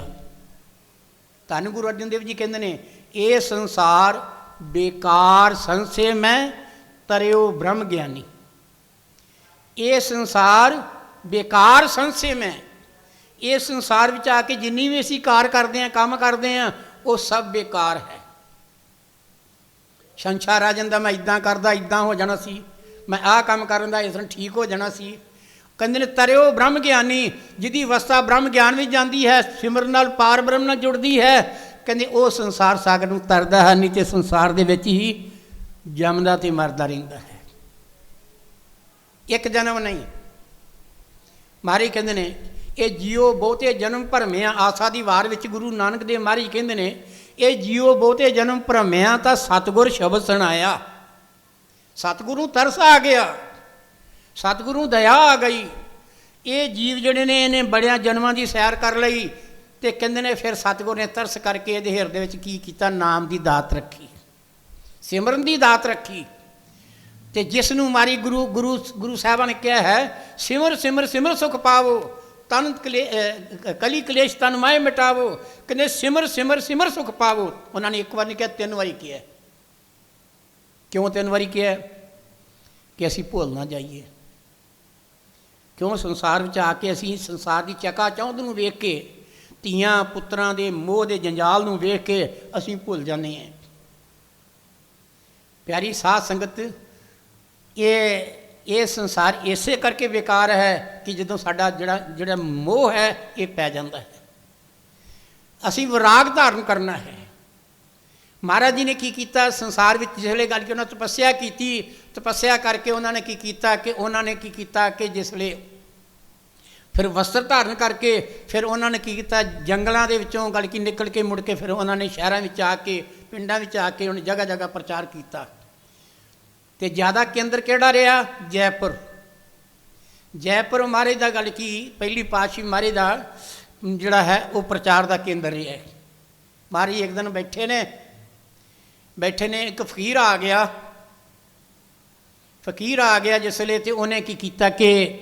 धन गुरु अर्जन देव जी कहते हैं, ये संसार बेकार संशय में तरियो ब्रह्म ज्ञानी। ये संसार बेकार संशय में, ये संसार में आके जिन्नी भी असीं कार करते हैं, काम करते हैं, वो सब बेकार है। संसार आ जाता, मैं इदा करदा इदा हो जाना सी, मैं आह काम करदा इस तरह ठीक हो जाना सी। कहते ने तरियो ब्रह्म ज्ञानी, जिहदी अवस्था ब्रह्म ज्ञान में जाती है, सिमरन नाल पार ब्रह्म नाल जुड़ती है। कहते वो संसार सागर नूं तरदा है, नहीं तो संसार दे विच ही जमदा ते मरदा रहिंदा है। एक जन्म नहीं। महाराज कहते ने ये जियो बहुते जन्म भरमिया। आसा दी वार विच गुरु नानक देव महाराज कहते ने, ये जियो बहुते जन्म भरमिया तां सतगुर शब्द सुनाया। सतगुरु तरस आ गया, सतगुरु दया आ गई। ये जीव जिहड़े ने इन्हें बड़िया जन्मां की सैर कर लई, ਤੇ ਕਹਿੰਦੇ ਨੇ ਫਿਰ ਸਤਿਗੁਰ ਨੇ ਤਰਸ ਕਰਕੇ ਇਹਦੇ ਹਿਰਦੇ ਵਿੱਚ ਕੀ ਕੀਤਾ, ਨਾਮ ਦੀ ਦਾਤ ਰੱਖੀ, ਸਿਮਰਨ ਦੀ ਦਾਤ ਰੱਖੀ। ਤੇ ਜਿਸ ਨੂੰ ਮਾਰੀ ਗੁਰੂ ਸਾਹਿਬਾਂ ਨੇ ਕਿਹਾ ਹੈ, ਸਿਮਰ ਸਿਮਰ ਸਿਮਰ ਸੁਖ ਪਾਵੋ, ਤਨ ਕਲੀ ਕਲੇਸ਼ ਤਨ ਮਾਏ ਮਿਟਾਵੋ। ਕਹਿੰਦੇ ਸਿਮਰ ਸਿਮਰ ਸਿਮਰ ਸੁਖ ਪਾਵੋ। ਉਹਨਾਂ ਨੇ ਇੱਕ ਵਾਰ ਨਹੀਂ ਕਿਹਾ, 3 ਵਾਰੀ ਕਿਹਾ। ਕਿਉਂ 3 ਵਾਰੀ ਕਿਹਾ? ਕਿ ਅਸੀਂ ਭੁੱਲ ਨਾ ਜਾਈਏ। ਕਿਉਂ? ਸੰਸਾਰ ਵਿੱਚ ਆ ਕੇ ਅਸੀਂ ਸੰਸਾਰ ਦੀ ਚਕਾ ਚੌਂਧ ਨੂੰ ਵੇਖ ਕੇ, ਧੀਆਂ ਪੁੱਤਰਾਂ ਦੇ ਮੋਹ ਦੇ ਜੰਜਾਲ ਨੂੰ ਵੇਖ ਕੇ ਅਸੀਂ ਭੁੱਲ ਜਾਂਦੇ ਹਾਂ। ਪਿਆਰੀ ਸਾਧ ਸੰਗਤ, ਇਹ ਸੰਸਾਰ ਇਸੇ ਕਰਕੇ ਬੇਕਾਰ ਹੈ ਕਿ ਜਦੋਂ ਸਾਡਾ ਜਿਹੜਾ ਮੋਹ ਹੈ ਇਹ ਪੈ ਜਾਂਦਾ ਹੈ। ਅਸੀਂ ਵਿਰਾਗ ਧਾਰਨ ਕਰਨਾ ਹੈ। ਮਹਾਰਾਜ ਜੀ ਨੇ ਕੀ ਕੀਤਾ ਸੰਸਾਰ ਵਿੱਚ, ਜਿਸਲੇ ਗੱਲ ਕਿ ਉਹਨਾਂ ਤਪੱਸਿਆ ਕੀਤੀ, ਤਪੱਸਿਆ ਕਰਕੇ ਉਹਨਾਂ ਨੇ ਕੀ ਕੀਤਾ ਕਿ ਜਿਸਲੇ ਫਿਰ ਵਸਤਰ ਧਾਰਨ ਕਰਕੇ ਫਿਰ ਉਹਨਾਂ ਨੇ ਕੀ ਕੀਤਾ, ਜੰਗਲਾਂ ਦੇ ਵਿੱਚੋਂ ਗੱਲ ਕੀ ਨਿਕਲ ਕੇ ਮੁੜ ਕੇ ਫਿਰ ਉਹਨਾਂ ਨੇ ਸ਼ਹਿਰਾਂ ਵਿੱਚ ਆ ਕੇ, ਪਿੰਡਾਂ ਵਿੱਚ ਆ ਕੇ ਉਹਨੇ ਜਗ੍ਹਾ ਜਗ੍ਹਾ ਪ੍ਰਚਾਰ ਕੀਤਾ। ਤੇ ਜ਼ਿਆਦਾ ਕੇਂਦਰ ਕਿਹੜਾ ਰਿਹਾ? ਜੈਪੁਰ ਮਹਾਰਾਜ ਦਾ ਗੱਲ ਕੀ ਪਹਿਲੀ ਪਾਤਸ਼ਾਹੀ ਮਹਾਰਾਜ ਦਾ ਜਿਹੜਾ ਹੈ ਉਹ ਪ੍ਰਚਾਰ ਦਾ ਕੇਂਦਰ ਰਿਹਾ। ਮਹਾਰਾਜ ਇੱਕ ਦਿਨ ਬੈਠੇ ਨੇ ਇੱਕ ਫਕੀਰ ਆ ਗਿਆ ਜਿਸਲੇ, ਤੇ ਉਹਨੇ ਕੀ ਕੀਤਾ ਕਿ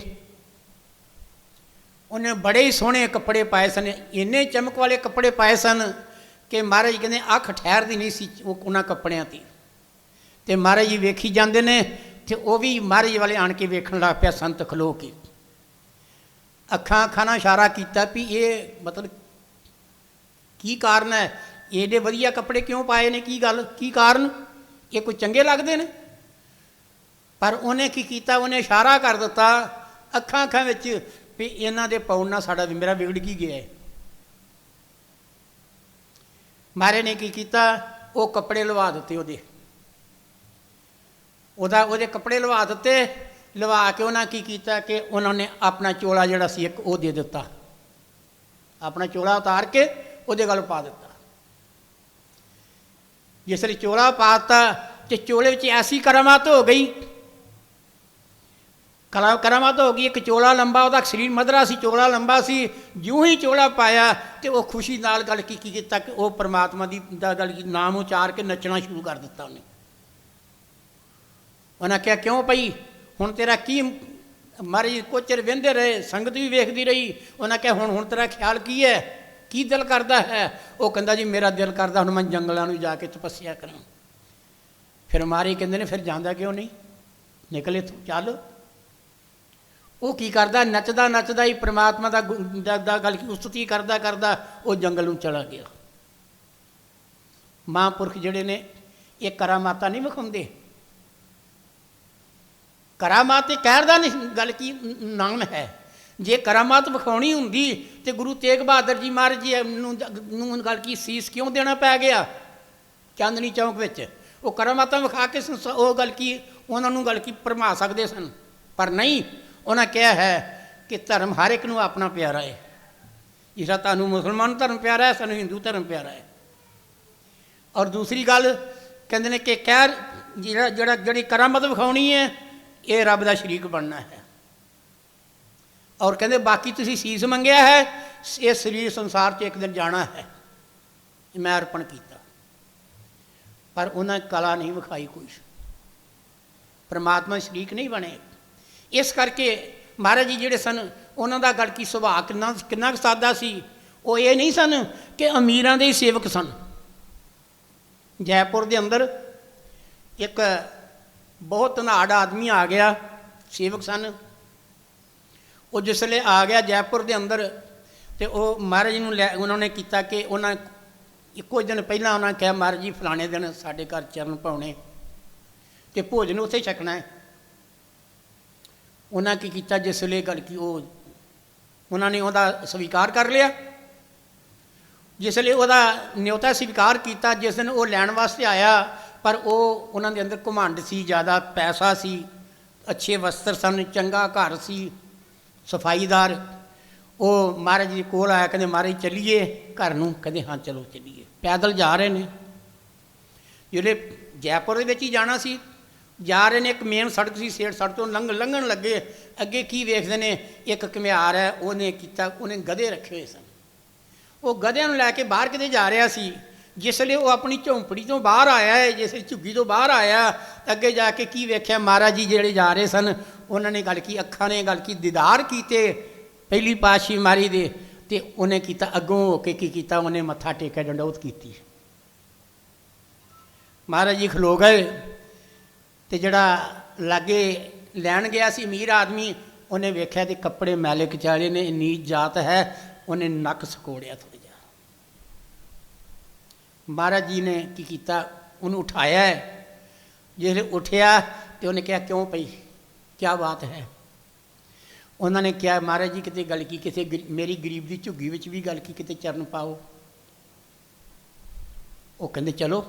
ਉਹਨੇ ਬੜੇ ਹੀ ਸੋਹਣੇ ਕੱਪੜੇ ਪਾਏ ਸਨ, ਇੰਨੇ ਚਮਕ ਵਾਲੇ ਕੱਪੜੇ ਪਾਏ ਸਨ ਕਿ ਮਹਾਰਾਜ ਕਹਿੰਦੇ ਅੱਖ ਠਹਿਰਦੀ ਨਹੀਂ ਸੀ ਉਹਨਾਂ ਕੱਪੜਿਆਂ 'ਤੇ। ਤੇ ਮਹਾਰਾਜ ਜੀ ਵੇਖੀ ਜਾਂਦੇ ਨੇ, ਤੇ ਉਹ ਵੀ ਮਹਾਰਾਜ ਵਾਲੇ ਆਣ ਕੇ ਵੇਖਣ ਲੱਗ ਪਿਆ ਸੰਤ ਖਲੋ ਕੇ। ਅੱਖਾਂ ਨਾਲ ਇਸ਼ਾਰਾ ਕੀਤਾ ਵੀ ਇਹ ਮਤਲਬ ਕੀ ਕਾਰਨ ਹੈ, ਇਹਦੇ ਵਧੀਆ ਕੱਪੜੇ ਕਿਉਂ ਪਾਏ ਨੇ, ਕੀ ਗੱਲ, ਕੀ ਕਾਰਨ, ਇਹ ਕੋਈ ਚੰਗੇ ਲੱਗਦੇ ਨੇ? ਪਰ ਉਹਨੇ ਕੀ ਕੀਤਾ, ਉਹਨੇ ਇਸ਼ਾਰਾ ਕਰ ਦਿੱਤਾ ਅੱਖਾਂ ਵਿੱਚ ਵੀ ਇਹਨਾਂ ਦੇ ਪਾਉਣ ਨਾਲ ਮੇਰਾ ਵਿਗੜ ਕੀ ਗਿਆ ਹੈ। ਮਹਾਰਾਜ ਨੇ ਕੀ ਕੀਤਾ, ਉਹ ਕੱਪੜੇ ਲਵਾ ਦਿੱਤੇ, ਉਹਦੇ ਕੱਪੜੇ ਲਵਾ ਦਿੱਤੇ। ਲਵਾ ਕੇ ਉਹਨਾਂ ਕੀ ਕੀਤਾ ਕਿ ਉਹਨਾਂ ਨੇ ਆਪਣਾ ਚੋਲਾ ਜਿਹੜਾ ਸੀ ਇੱਕ ਉਹ ਦੇ ਦਿੱਤਾ, ਆਪਣਾ ਚੋਲਾ ਉਤਾਰ ਕੇ ਉਹਦੇ ਗਲ ਪਾ ਦਿੱਤਾ। ਜਿਸ ਲਈ ਚੋਲਾ ਪਾ ਦਿੱਤਾ ਤੇ ਚੋਲੇ ਵਿੱਚ ਐਸੀ ਕਰਾਮਾਤ ਹੋ ਗਈ, ਇੱਕ ਚੋਲਾ ਲੰਬਾ, ਉਹਦਾ ਸਰੀਰ ਮਧਰਾ ਸੀ, ਚੋਲਾ ਲੰਬਾ ਸੀ। ਜਿਉਂ ਹੀ ਚੋਲਾ ਪਾਇਆ ਤੇ ਉਹ ਖੁਸ਼ੀ ਨਾਲ ਗੱਲ ਕੀ ਕੀਤਾ ਕਿ ਉਹ ਪਰਮਾਤਮਾ ਦਾ ਗੱਲ ਕੀ ਨਾਮ ਉਚਾਰ ਕੇ ਨੱਚਣਾ ਸ਼ੁਰੂ ਕਰ ਦਿੱਤਾ ਉਹਨੇ। ਉਹਨਾਂ ਕਿਹਾ ਕਿਉਂ ਭਈ, ਹੁਣ ਤੇਰਾ ਕੀ? ਮਹਾਰਾਜ ਕੁਝ ਚਿਰ ਵਹਿੰਦੇ ਰਹੇ, ਸੰਗਤ ਵੀ ਵੇਖਦੀ ਰਹੀ। ਉਹਨਾਂ ਕਿਹਾ ਹੁਣ ਤੇਰਾ ਖਿਆਲ ਕੀ ਹੈ, ਕੀ ਦਿਲ ਕਰਦਾ ਹੈ? ਉਹ ਕਹਿੰਦਾ ਜੀ ਮੇਰਾ ਦਿਲ ਕਰਦਾ ਹੁਣ ਮੈਂ ਜੰਗਲਾਂ ਨੂੰ ਜਾ ਕੇ ਤਪੱਸਿਆ ਕਰਾਂ। ਫਿਰ ਮਹਾਰਾਜ ਕਹਿੰਦੇ ਨੇ ਫਿਰ ਜਾਂਦਾ ਕਿਉਂ ਨਹੀਂ, ਨਿਕਲ ਇੱਥੋਂ ਚੱਲ। ਉਹ ਕੀ ਕਰਦਾ, ਨੱਚਦਾ ਹੀ ਪ੍ਰਮਾਤਮਾ ਦਾ ਗੱਲ ਕੀ ਉਸਤਤੀ ਕਰਦਾ ਉਹ ਜੰਗਲ ਨੂੰ ਚਲਾ ਗਿਆ। ਮਹਾਂਪੁਰਖ ਜਿਹੜੇ ਨੇ ਇਹ ਕਰਾਮਾਤਾਂ ਨਹੀਂ ਵਿਖਾਉਂਦੇ। ਕਰਾਮਾਤ ਤੇ ਕਹਿਰ ਦਾ ਨਹੀਂ ਗੱਲ ਕੀ ਨਾਮ ਹੈ। ਜੇ ਕਰਾਮਾਤ ਵਿਖਾਉਣੀ ਹੁੰਦੀ ਤੇ ਗੁਰੂ ਤੇਗ ਬਹਾਦਰ ਜੀ ਮਹਾਰਾਜ ਜੀ ਨੂੰ ਗੱਲ ਕੀ ਸੀਸ ਕਿਉਂ ਦੇਣਾ ਪੈ ਗਿਆ ਚਾਂਦਨੀ ਚੌਂਕ ਵਿੱਚ? ਉਹ ਕਰਾਮਾਤਾਂ ਵਿਖਾ ਕੇ ਉਹ ਗੱਲ ਕੀ ਉਹਨਾਂ ਨੂੰ ਗੱਲ ਕੀ ਭਰਮਾ ਸਕਦੇ ਸਨ, ਪਰ ਨਹੀਂ। ਉਹਨਾਂ ਕਿਹਾ ਹੈ ਕਿ ਧਰਮ ਹਰ ਇੱਕ ਨੂੰ ਆਪਣਾ ਪਿਆਰਾ ਹੈ। ਜਿਸ ਤਰ੍ਹਾਂ ਤੁਹਾਨੂੰ ਮੁਸਲਮਾਨ ਧਰਮ ਪਿਆਰਾ ਹੈ, ਸਾਨੂੰ ਹਿੰਦੂ ਧਰਮ ਪਿਆਰਾ ਹੈ। ਔਰ ਦੂਸਰੀ ਗੱਲ ਕਹਿੰਦੇ ਨੇ ਕਿ ਕਹਿਰ ਜਿਹੜੀ ਕਰਾਮਤ ਵਿਖਾਉਣੀ ਹੈ ਇਹ ਰੱਬ ਦਾ ਸ਼ਰੀਕ ਬਣਨਾ ਹੈ। ਔਰ ਕਹਿੰਦੇ ਬਾਕੀ ਤੁਸੀਂ ਸੀਸ ਮੰਗਿਆ ਹੈ, ਇਹ ਸਰੀਰ ਸੰਸਾਰ 'ਚ ਇੱਕ ਦਿਨ ਜਾਣਾ ਹੈ, ਮੈਂ ਅਰਪਣ ਕੀਤਾ। ਪਰ ਉਹਨਾਂ ਕਲਾ ਨਹੀਂ ਵਿਖਾਈ, ਕੋਈ ਪਰਮਾਤਮਾ ਸ਼ਰੀਕ ਨਹੀਂ ਬਣੇ। ਇਸ ਕਰਕੇ ਮਹਾਰਾਜ ਜੀ ਜਿਹੜੇ ਸਨ ਉਹਨਾਂ ਦਾ ਗੱਲ ਕੀ ਸੁਭਾਅ ਕਿੰਨਾ ਸਾਦਾ ਸੀ। ਉਹ ਇਹ ਨਹੀਂ ਸਨ ਕਿ ਅਮੀਰਾਂ ਦੇ ਹੀ ਸੇਵਕ ਸਨ। ਜੈਪੁਰ ਦੇ ਅੰਦਰ ਇੱਕ ਬਹੁਤ ਧਨਾੜ ਆਦਮੀ ਆ ਗਿਆ, ਸੇਵਕ ਸਨ। ਉਹ ਜਿਸ ਵੇਲੇ ਆ ਗਿਆ ਜੈਪੁਰ ਦੇ ਅੰਦਰ ਤੇ ਉਹ ਮਹਾਰਾਜ ਨੂੰ ਉਹਨਾਂ ਨੇ ਕੀਤਾ ਕਿ ਉਹਨਾਂ ਇੱਕੋ ਦਿਨ ਪਹਿਲਾਂ ਉਹਨਾਂ ਕਿਹਾ ਮਹਾਰਾਜ ਜੀ ਫਲਾਣੇ ਦਿਨ ਸਾਡੇ ਘਰ ਚਰਨ ਪਾਉਣੇ ਤੇ ਭੋਜਨ ਉੱਥੇ ਛਕਣਾ ਹੈ। ਉਹਨਾਂ ਕੀ ਕੀਤਾ, ਜਿਸ ਵੇਲੇ ਗੱਲ ਕੀ ਉਹਨਾਂ ਨੇ ਉਹਦਾ ਸਵੀਕਾਰ ਕਰ ਲਿਆ। ਜਿਸ ਵੇਲੇ ਉਹਦਾ ਨਿਉਤਾ ਸਵੀਕਾਰ ਕੀਤਾ, ਜਿਸ ਦਿਨ ਉਹ ਲੈਣ ਵਾਸਤੇ ਆਇਆ, ਪਰ ਉਹਨਾਂ ਦੇ ਅੰਦਰ ਘਮੰਡ ਸੀ, ਜ਼ਿਆਦਾ ਪੈਸਾ ਸੀ, ਅੱਛੇ ਵਸਤਰ ਸਨ, ਚੰਗਾ ਘਰ ਸੀ, ਸਫਾਈਦਾਰ। ਉਹ ਮਹਾਰਾਜ ਜੀ ਕੋਲ ਆਇਆ, ਕਹਿੰਦੇ ਮਹਾਰਾਜ ਚੱਲੀਏ ਘਰ ਨੂੰ? ਕਹਿੰਦੇ ਹਾਂ ਚਲੋ ਚੱਲੀਏ। ਪੈਦਲ ਜਾ ਰਹੇ ਨੇ, ਜਿਹੜੇ ਜੈਪੁਰ ਦੇ ਵਿੱਚ ਹੀ ਜਾਣਾ ਸੀ, ਜਾ ਰਹੇ ਨੇ। ਇੱਕ ਮੇਨ ਸੜਕ ਸੀ, ਸੇਠ ਸੜਕ ਤੋਂ ਲੰਘਣ ਲੱਗੇ। ਅੱਗੇ ਕੀ ਵੇਖਦੇ ਨੇ, ਇੱਕ ਘੁਮਿਆਰ ਹੈ, ਉਹਨੇ ਗਧੇ ਰੱਖੇ ਹੋਏ ਸਨ। ਉਹ ਗਧਿਆਂ ਨੂੰ ਲੈ ਕੇ ਬਾਹਰ ਕਿਤੇ ਜਾ ਰਿਹਾ ਸੀ। ਜਿਸ ਵੇਲੇ ਉਹ ਆਪਣੀ ਝੌਂਪੜੀ ਤੋਂ ਬਾਹਰ ਆਇਆ ਹੈ, ਜਿਸ ਵੇਲੇ ਝੁੱਗੀ ਤੋਂ ਬਾਹਰ ਆਇਆ, ਅੱਗੇ ਜਾ ਕੇ ਕੀ ਵੇਖਿਆ, ਮਹਾਰਾਜ ਜੀ ਜਿਹੜੇ ਜਾ ਰਹੇ ਸਨ ਉਹਨਾਂ ਨੇ ਗੱਲ ਕੀ, ਅੱਖਾਂ ਨੇ ਗੱਲ ਕੀ, ਦੀਦਾਰ ਕੀਤੇ ਪਹਿਲੀ ਪਾਤਸ਼ਾਹੀ ਮਾਰੀ ਦੇ। ਤੇ ਉਹਨੇ ਕੀਤਾ ਅੱਗੋਂ ਹੋ ਕੇ ਕੀ ਕੀਤਾ, ਉਹਨੇ ਮੱਥਾ ਟੇਕਿਆ, ਡੰਡੌਤ ਕੀਤੀ। ਮਹਾਰਾਜ ਜੀ ਖਲੋ ਗਏ ਤੇ ਜਿਹੜਾ ਲਾਗੇ ਲੈਣ ਗਿਆ ਸੀ ਅਮੀਰ ਆਦਮੀ, ਉਹਨੇ ਵੇਖਿਆ ਤੇ ਕੱਪੜੇ ਮੈਲੇ ਕਚਾਲੇ ਨੇ, ਨੀਚ ਜਾਤ ਹੈ, ਉਹਨੇ ਨੱਕ ਸਕੋੜਿਆ ਥੋੜ੍ਹਾ ਜਿਹਾ। ਮਹਾਰਾਜ ਜੀ ਨੇ ਕੀ ਕੀਤਾ, ਉਹਨੂੰ ਉਠਾਇਆ ਹੈ। ਜਿਹੜੇ ਉੱਠਿਆ ਤੇ ਉਹਨੇ ਕਿਹਾ ਕਿਉਂ ਪਈ, ਕਿਆ ਬਾਤ ਹੈ। ਉਹਨਾਂ ਨੇ ਕਿਹਾ ਮਹਾਰਾਜ ਜੀ ਕਿਤੇ ਗੱਲ ਕੀ, ਕਿਸੇ ਮੇਰੀ ਗਰੀਬ ਦੀ ਝੁੱਗੀ ਵਿੱਚ ਵੀ ਗੱਲ ਕੀ, ਕਿਤੇ ਚਰਨ ਪਾਓ। ਉਹ ਕਹਿੰਦੇ ਚਲੋ।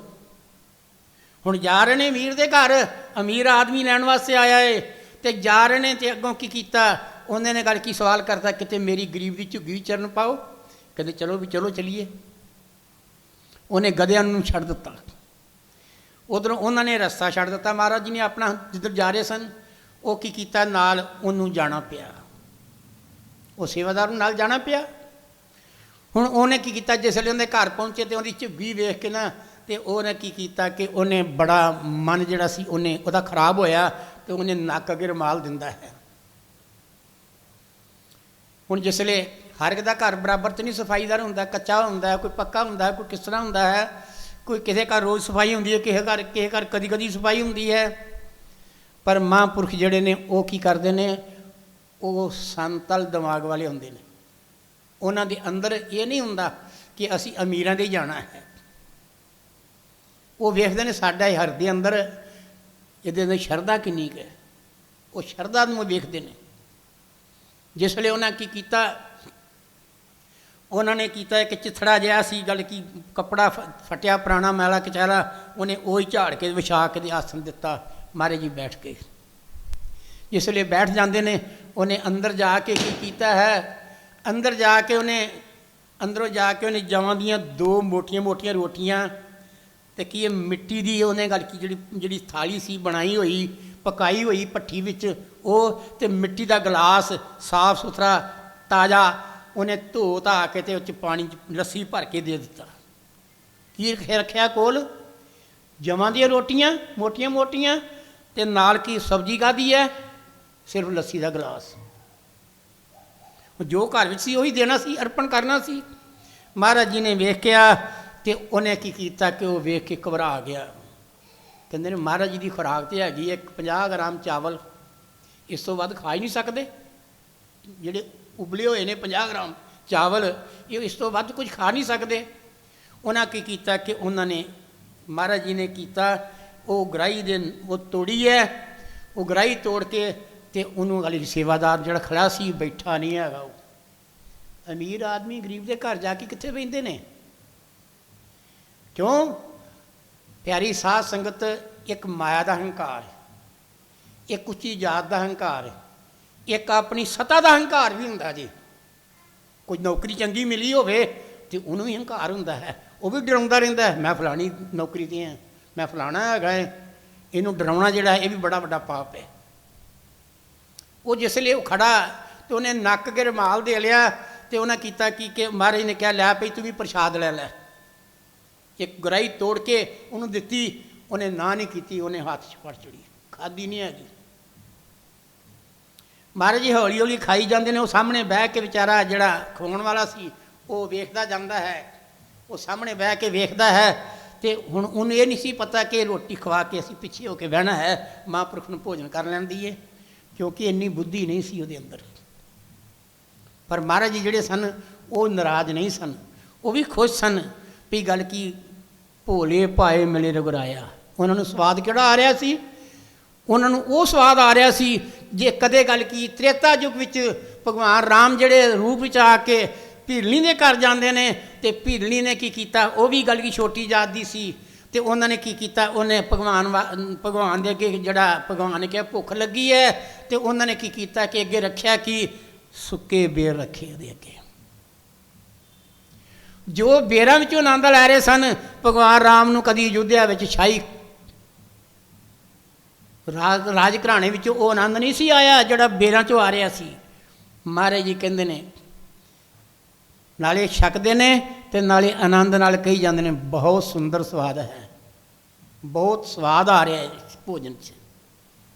ਹੁਣ ਜਾ ਰਹੇ ਨੇ ਅਮੀਰ ਦੇ ਘਰ, ਅਮੀਰ ਆਦਮੀ ਲੈਣ ਵਾਸਤੇ ਆਇਆ ਏ ਤੇ ਜਾ ਰਹੇ ਨੇ। ਤੇ ਅੱਗੋਂ ਕੀ ਕੀਤਾ, ਉਹਨੇ ਨੇ ਗੱਲ ਕੀ ਸਵਾਲ ਕਰਤਾ, ਕਿਤੇ ਮੇਰੀ ਗਰੀਬ ਦੀ ਝੁੱਗੀ ਚਰਨ ਪਾਓ। ਕਹਿੰਦੇ ਚਲੋ ਵੀ ਚਲੋ ਚਲੀਏ। ਉਹਨੇ ਗਧਿਆਂ ਨੂੰ ਛੱਡ ਦਿੱਤਾ, ਉਧਰੋਂ ਉਹਨਾਂ ਨੇ ਰਸਤਾ ਛੱਡ ਦਿੱਤਾ। ਮਹਾਰਾਜ ਜੀ ਨੇ ਆਪਣਾ ਜਿੱਧਰ ਜਾ ਰਹੇ ਸਨ, ਉਹ ਕੀ ਕੀਤਾ, ਨਾਲ ਉਹਨੂੰ ਜਾਣਾ ਪਿਆ, ਉਹ ਸੇਵਾਦਾਰ ਨੂੰ ਨਾਲ ਜਾਣਾ ਪਿਆ। ਹੁਣ ਉਹਨੇ ਕੀ ਕੀਤਾ, ਜਿਸ ਵੇਲੇ ਉਹਦੇ ਘਰ ਪਹੁੰਚੇ ਤੇ ਉਹਦੀ ਝੁੱਗੀ ਵੇਖ ਕੇ ਨਾ, ਤੇ ਉਹਨੇ ਕੀ ਕੀਤਾ ਕਿ ਉਹਨੇ ਬੜਾ ਮਨ ਜਿਹੜਾ ਸੀ ਉਹਦਾ ਖਰਾਬ ਹੋਇਆ, ਤੇ ਉਹਨੇ ਨੱਕ ਅੱਗੇ ਰੁਮਾਲ ਦਿੰਦਾ ਹੈ। ਹੁਣ ਜਿਸ ਵੇਲੇ ਹਰ ਇੱਕ ਦਾ ਘਰ ਬਰਾਬਰ ਤਾਂ ਨਹੀਂ ਸਫਾਈਦਾਰ ਹੁੰਦਾ, ਕੱਚਾ ਹੁੰਦਾ, ਕੋਈ ਪੱਕਾ ਹੁੰਦਾ, ਕੋਈ ਕਿਸ ਤਰ੍ਹਾਂ ਹੁੰਦਾ ਹੈ। ਕੋਈ ਕਿਸੇ ਘਰ ਰੋਜ਼ ਸਫਾਈ ਹੁੰਦੀ ਹੈ, ਕਿਸੇ ਘਰ ਕਦੀ ਕਦੀ ਸਫਾਈ ਹੁੰਦੀ ਹੈ। ਪਰ ਮਹਾਂਪੁਰਖ ਜਿਹੜੇ ਨੇ ਉਹ ਕੀ ਕਰਦੇ ਨੇ, ਉਹ ਸੰਤਲ ਦਿਮਾਗ ਵਾਲੇ ਹੁੰਦੇ ਨੇ। ਉਹਨਾਂ ਦੇ ਅੰਦਰ ਇਹ ਨਹੀਂ ਹੁੰਦਾ ਕਿ ਅਸੀਂ ਅਮੀਰਾਂ ਦੇ ਹੀ ਜਾਣਾ ਹੈ। ਉਹ ਵੇਖਦੇ ਨੇ ਸਾਡਾ ਹਰ ਦੇ ਅੰਦਰ ਇਹਦੇ ਅੰਦਰ ਸ਼ਰਧਾ ਕਿੰਨੀ ਕੁ ਹੈ, ਉਹ ਸ਼ਰਧਾ ਨੂੰ ਵੇਖਦੇ ਨੇ। ਜਿਸ ਵੇਲੇ ਉਹਨਾਂ ਕੀ ਕੀਤਾ, ਉਹਨਾਂ ਨੇ ਕੀਤਾ ਇੱਕ ਚਿੱਥੜਾ ਜਿਹਾ ਸੀ, ਗੱਲ ਕੀ ਕੱਪੜਾ ਫਟਿਆ ਪੁਰਾਣਾ ਮੈਲਾ ਕਚਾਲਾ, ਉਹਨੇ ਉਹ ਹੀ ਝਾੜ ਕੇ ਵਿਛਾ ਕੇ ਆਸਣ ਦਿੱਤਾ। ਮਹਾਰਾਜ ਜੀ ਬੈਠ ਗਏ। ਜਿਸ ਵੇਲੇ ਬੈਠ ਜਾਂਦੇ ਨੇ, ਉਹਨੇ ਅੰਦਰ ਜਾ ਕੇ ਕੀ ਕੀਤਾ ਹੈ, ਅੰਦਰ ਜਾ ਕੇ ਉਹਨੇ ਅੰਦਰੋਂ ਜਾ ਕੇ ਉਹਨੇ ਜਵਾਂ ਦੀਆਂ 2 ਮੋਟੀਆਂ ਮੋਟੀਆਂ ਰੋਟੀਆਂ ਤੇ ਕੀ ਇਹ ਮਿੱਟੀ ਦੀ ਉਹਨੇ ਗੱਲ ਕੀ ਜਿਹੜੀ ਥਾਲੀ ਸੀ ਬਣਾਈ ਹੋਈ, ਪਕਾਈ ਹੋਈ ਭੱਠੀ ਵਿੱਚ, ਉਹ ਤੇ ਮਿੱਟੀ ਦਾ ਗਲਾਸ ਸਾਫ ਸੁਥਰਾ ਤਾਜ਼ਾ ਉਹਨੇ ਧੋ ਧਾ ਕੇ ਤੇ ਉਹ 'ਚ ਪਾਣੀ 'ਚ ਲੱਸੀ ਭਰ ਕੇ ਦੇ ਦਿੱਤਾ। ਕੀ ਰੱਖਿਆ ਕੋਲ, ਜਵਾਂ ਦੀਆਂ ਰੋਟੀਆਂ ਮੋਟੀਆਂ ਮੋਟੀਆਂ, ਤੇ ਨਾਲ ਕੀ ਸਬਜ਼ੀ ਕਾਹਦੀ ਹੈ, ਸਿਰਫ ਲੱਸੀ ਦਾ ਗਲਾਸ। ਜੋ ਘਰ ਵਿੱਚ ਸੀ ਉਹੀ ਦੇਣਾ ਸੀ, ਅਰਪਣ ਕਰਨਾ ਸੀ। ਮਹਾਰਾਜ ਜੀ ਨੇ ਵੇਖਿਆ ਤੇ ਉਹਨੇ ਕੀ ਕੀਤਾ ਕਿ ਉਹ ਵੇਖ ਕੇ ਘਬਰਾ ਗਿਆ। ਕਹਿੰਦੇ ਨੇ ਮਹਾਰਾਜ ਜੀ ਦੀ ਖੁਰਾਕ ਤੇ ਹੈਗੀ ਹੈ 50 ਗ੍ਰਾਮ ਚਾਵਲ, ਇਸ ਤੋਂ ਵੱਧ ਖਾ ਹੀ ਨਹੀਂ ਸਕਦੇ। ਜਿਹੜੇ ਉਬਲੇ ਹੋਏ ਨੇ 50 ਗ੍ਰਾਮ ਚਾਵਲ, ਇਹ ਇਸ ਤੋਂ ਵੱਧ ਕੁਝ ਖਾ ਨਹੀਂ ਸਕਦੇ। ਉਹਨਾਂ ਕੀ ਕੀਤਾ ਕਿ ਉਹਨਾਂ ਨੇ ਮਹਾਰਾਜ ਜੀ ਨੇ ਕੀਤਾ, ਉਹ ਗਰਾਈ ਦੇ ਉਹ ਤੋੜੀ ਹੈ, ਉਹ ਗਰਾਈ ਤੋੜ ਕੇ ਤੇ ਉਹਨੂੰ ਵਾਲੀ ਸੇਵਾਦਾਰ ਜਿਹੜਾ ਖੜਾ ਸੀ ਬੈਠਾ ਨਹੀਂ ਹੈਗਾ। ਉਹ ਅਮੀਰ ਆਦਮੀ ਗਰੀਬ ਦੇ ਘਰ ਜਾ ਕੇ ਕਿੱਥੇ ਬਹਿੰਦੇ ਨੇ, ਕਿਉਂ? ਪਿਆਰੀ ਸਾਧ ਸੰਗਤ, ਇੱਕ ਮਾਇਆ ਦਾ ਹੰਕਾਰ, ਇੱਕ ਉੱਚੀ ਜਾਤ ਦਾ ਹੰਕਾਰ, ਇੱਕ ਆਪਣੀ ਸੱਤਾ ਦਾ ਹੰਕਾਰ ਵੀ ਹੁੰਦਾ ਜੀ। ਕੋਈ ਨੌਕਰੀ ਚੰਗੀ ਮਿਲੀ ਹੋਵੇ ਤੇ ਉਹਨੂੰ ਵੀ ਹੰਕਾਰ ਹੁੰਦਾ ਹੈ, ਉਹ ਵੀ ਡਰਾਉਂਦਾ ਰਹਿੰਦਾ ਹੈ, ਮੈਂ ਫਲਾਣੀ ਨੌਕਰੀ 'ਤੇ ਹਾਂ, ਮੈਂ ਫਲਾਣਾ ਹੈਗਾ ਹੈ। ਇਹਨੂੰ ਡਰਾਉਣਾ ਜਿਹੜਾ ਇਹ ਵੀ ਬੜਾ ਵੱਡਾ ਪਾਪ ਹੈ। ਉਹ ਜਿਸ ਲਈ ਉਹ ਖੜਾ ਤੇ ਉਹਨੇ ਨੱਕ ਕੇ ਰੁਮਾਲ ਦੇ ਲਿਆ ਤੇ ਉਹਨਾਂ ਕੀਤਾ ਕਿ ਮਹਾਰਾਜ ਨੇ ਕਿਹਾ ਲੈ ਭਈ ਤੂੰ ਵੀ ਪ੍ਰਸ਼ਾਦ ਲੈ ਲੈ। ਇੱਕ ਗਰਾਈ ਤੋੜ ਕੇ ਉਹਨੂੰ ਦਿੱਤੀ, ਉਹਨੇ ਨਾ ਨਹੀਂ ਕੀਤੀ, ਉਹਨੇ ਹੱਥ 'ਚ ਫੜ ਚੜੀ, ਖਾਧੀ ਨਹੀਂ ਹੈਗੀ। ਮਹਾਰਾਜ ਜੀ ਹੌਲੀ ਹੌਲੀ ਖਾਈ ਜਾਂਦੇ ਨੇ। ਉਹ ਸਾਹਮਣੇ ਬਹਿ ਕੇ ਵਿਚਾਰਾ ਜਿਹੜਾ ਖਵਾਉਣ ਵਾਲਾ ਸੀ ਉਹ ਵੇਖਦਾ ਜਾਂਦਾ ਹੈ, ਉਹ ਸਾਹਮਣੇ ਬਹਿ ਕੇ ਵੇਖਦਾ ਹੈ। ਤੇ ਹੁਣ ਉਹਨੂੰ ਇਹ ਨਹੀਂ ਸੀ ਪਤਾ ਕਿ ਰੋਟੀ ਖਵਾ ਕੇ ਅਸੀਂ ਪਿੱਛੇ ਹੋ ਕੇ ਬਹਿਣਾ ਹੈ, ਮਹਾਂਪੁਰਖ ਨੂੰ ਭੋਜਨ ਕਰ ਲੈਂਦੀ ਹੈ, ਕਿਉਂਕਿ ਇੰਨੀ ਬੁੱਧੀ ਨਹੀਂ ਸੀ ਉਹਦੇ ਅੰਦਰ। ਪਰ ਮਹਾਰਾਜ ਜੀ ਜਿਹੜੇ ਸਨ ਉਹ ਨਾਰਾਜ਼ ਨਹੀਂ ਸਨ, ਉਹ ਵੀ ਖੁਸ਼ ਸਨ ਵੀ ਗੱਲ ਕੀ ਭੋਲੇ ਭਾਏ ਮਿਲੇ ਰਘੁਰਾਇਆ। ਉਹਨਾਂ ਨੂੰ ਸਵਾਦ ਕਿਹੜਾ ਆ ਰਿਹਾ ਸੀ, ਉਹਨਾਂ ਨੂੰ ਉਹ ਸਵਾਦ ਆ ਰਿਹਾ ਸੀ ਜੇ ਕਦੇ ਗੱਲ ਕੀ ਤ੍ਰੇਤਾ ਯੁੱਗ ਵਿੱਚ ਭਗਵਾਨ ਰਾਮ ਜਿਹੜੇ ਰੂਪ ਵਿੱਚ ਆ ਕੇ ਭੀਲਣੀ ਦੇ ਘਰ ਜਾਂਦੇ ਨੇ, ਤੇ ਭੀਲਣੀ ਨੇ ਕੀ ਕੀਤਾ, ਉਹ ਵੀ ਗੱਲ ਕੀ ਛੋਟੀ ਜਾਤ ਦੀ ਸੀ, ਤੇ ਉਹਨਾਂ ਨੇ ਕੀ ਕੀਤਾ, ਉਹਨੇ ਭਗਵਾਨ ਦੇ ਅੱਗੇ ਜਿਹੜਾ ਭਗਵਾਨ ਨੇ ਕਿਹਾ ਭੁੱਖ ਲੱਗੀ ਹੈ, ਤੇ ਉਹਨਾਂ ਨੇ ਕੀ ਕੀਤਾ ਕਿ ਅੱਗੇ ਰੱਖਿਆ ਕਿ ਸੁੱਕੇ ਬੇਰ ਰੱਖੇ ਉਹਦੇ ਅੱਗੇ। ਜੋ ਬੇਰਾਂ ਵਿੱਚੋਂ ਆਨੰਦ ਲੈ ਰਹੇ ਸਨ, ਭਗਵਾਨ ਰਾਮ ਨੂੰ ਕਦੀ ਅਯੁੱਧਿਆ ਵਿੱਚ ਸ਼ਾਹੀ ਰਾਜ ਘਰਾਣੇ ਵਿੱਚੋਂ ਉਹ ਆਨੰਦ ਨਹੀਂ ਸੀ ਆਇਆ ਜਿਹੜਾ ਬੇਰਾਂ 'ਚੋਂ ਆ ਰਿਹਾ ਸੀ। ਮਹਾਰਾਜ ਜੀ ਕਹਿੰਦੇ ਨੇ ਨਾਲੇ ਛਕਦੇ ਨੇ ਤੇ ਨਾਲੇ ਆਨੰਦ ਨਾਲ ਕਹੀ ਜਾਂਦੇ ਨੇ ਬਹੁਤ ਸੁੰਦਰ ਸਵਾਦ ਹੈ, ਬਹੁਤ ਸਵਾਦ ਆ ਰਿਹਾ ਹੈ ਇਸ ਭੋਜਨ 'ਚ।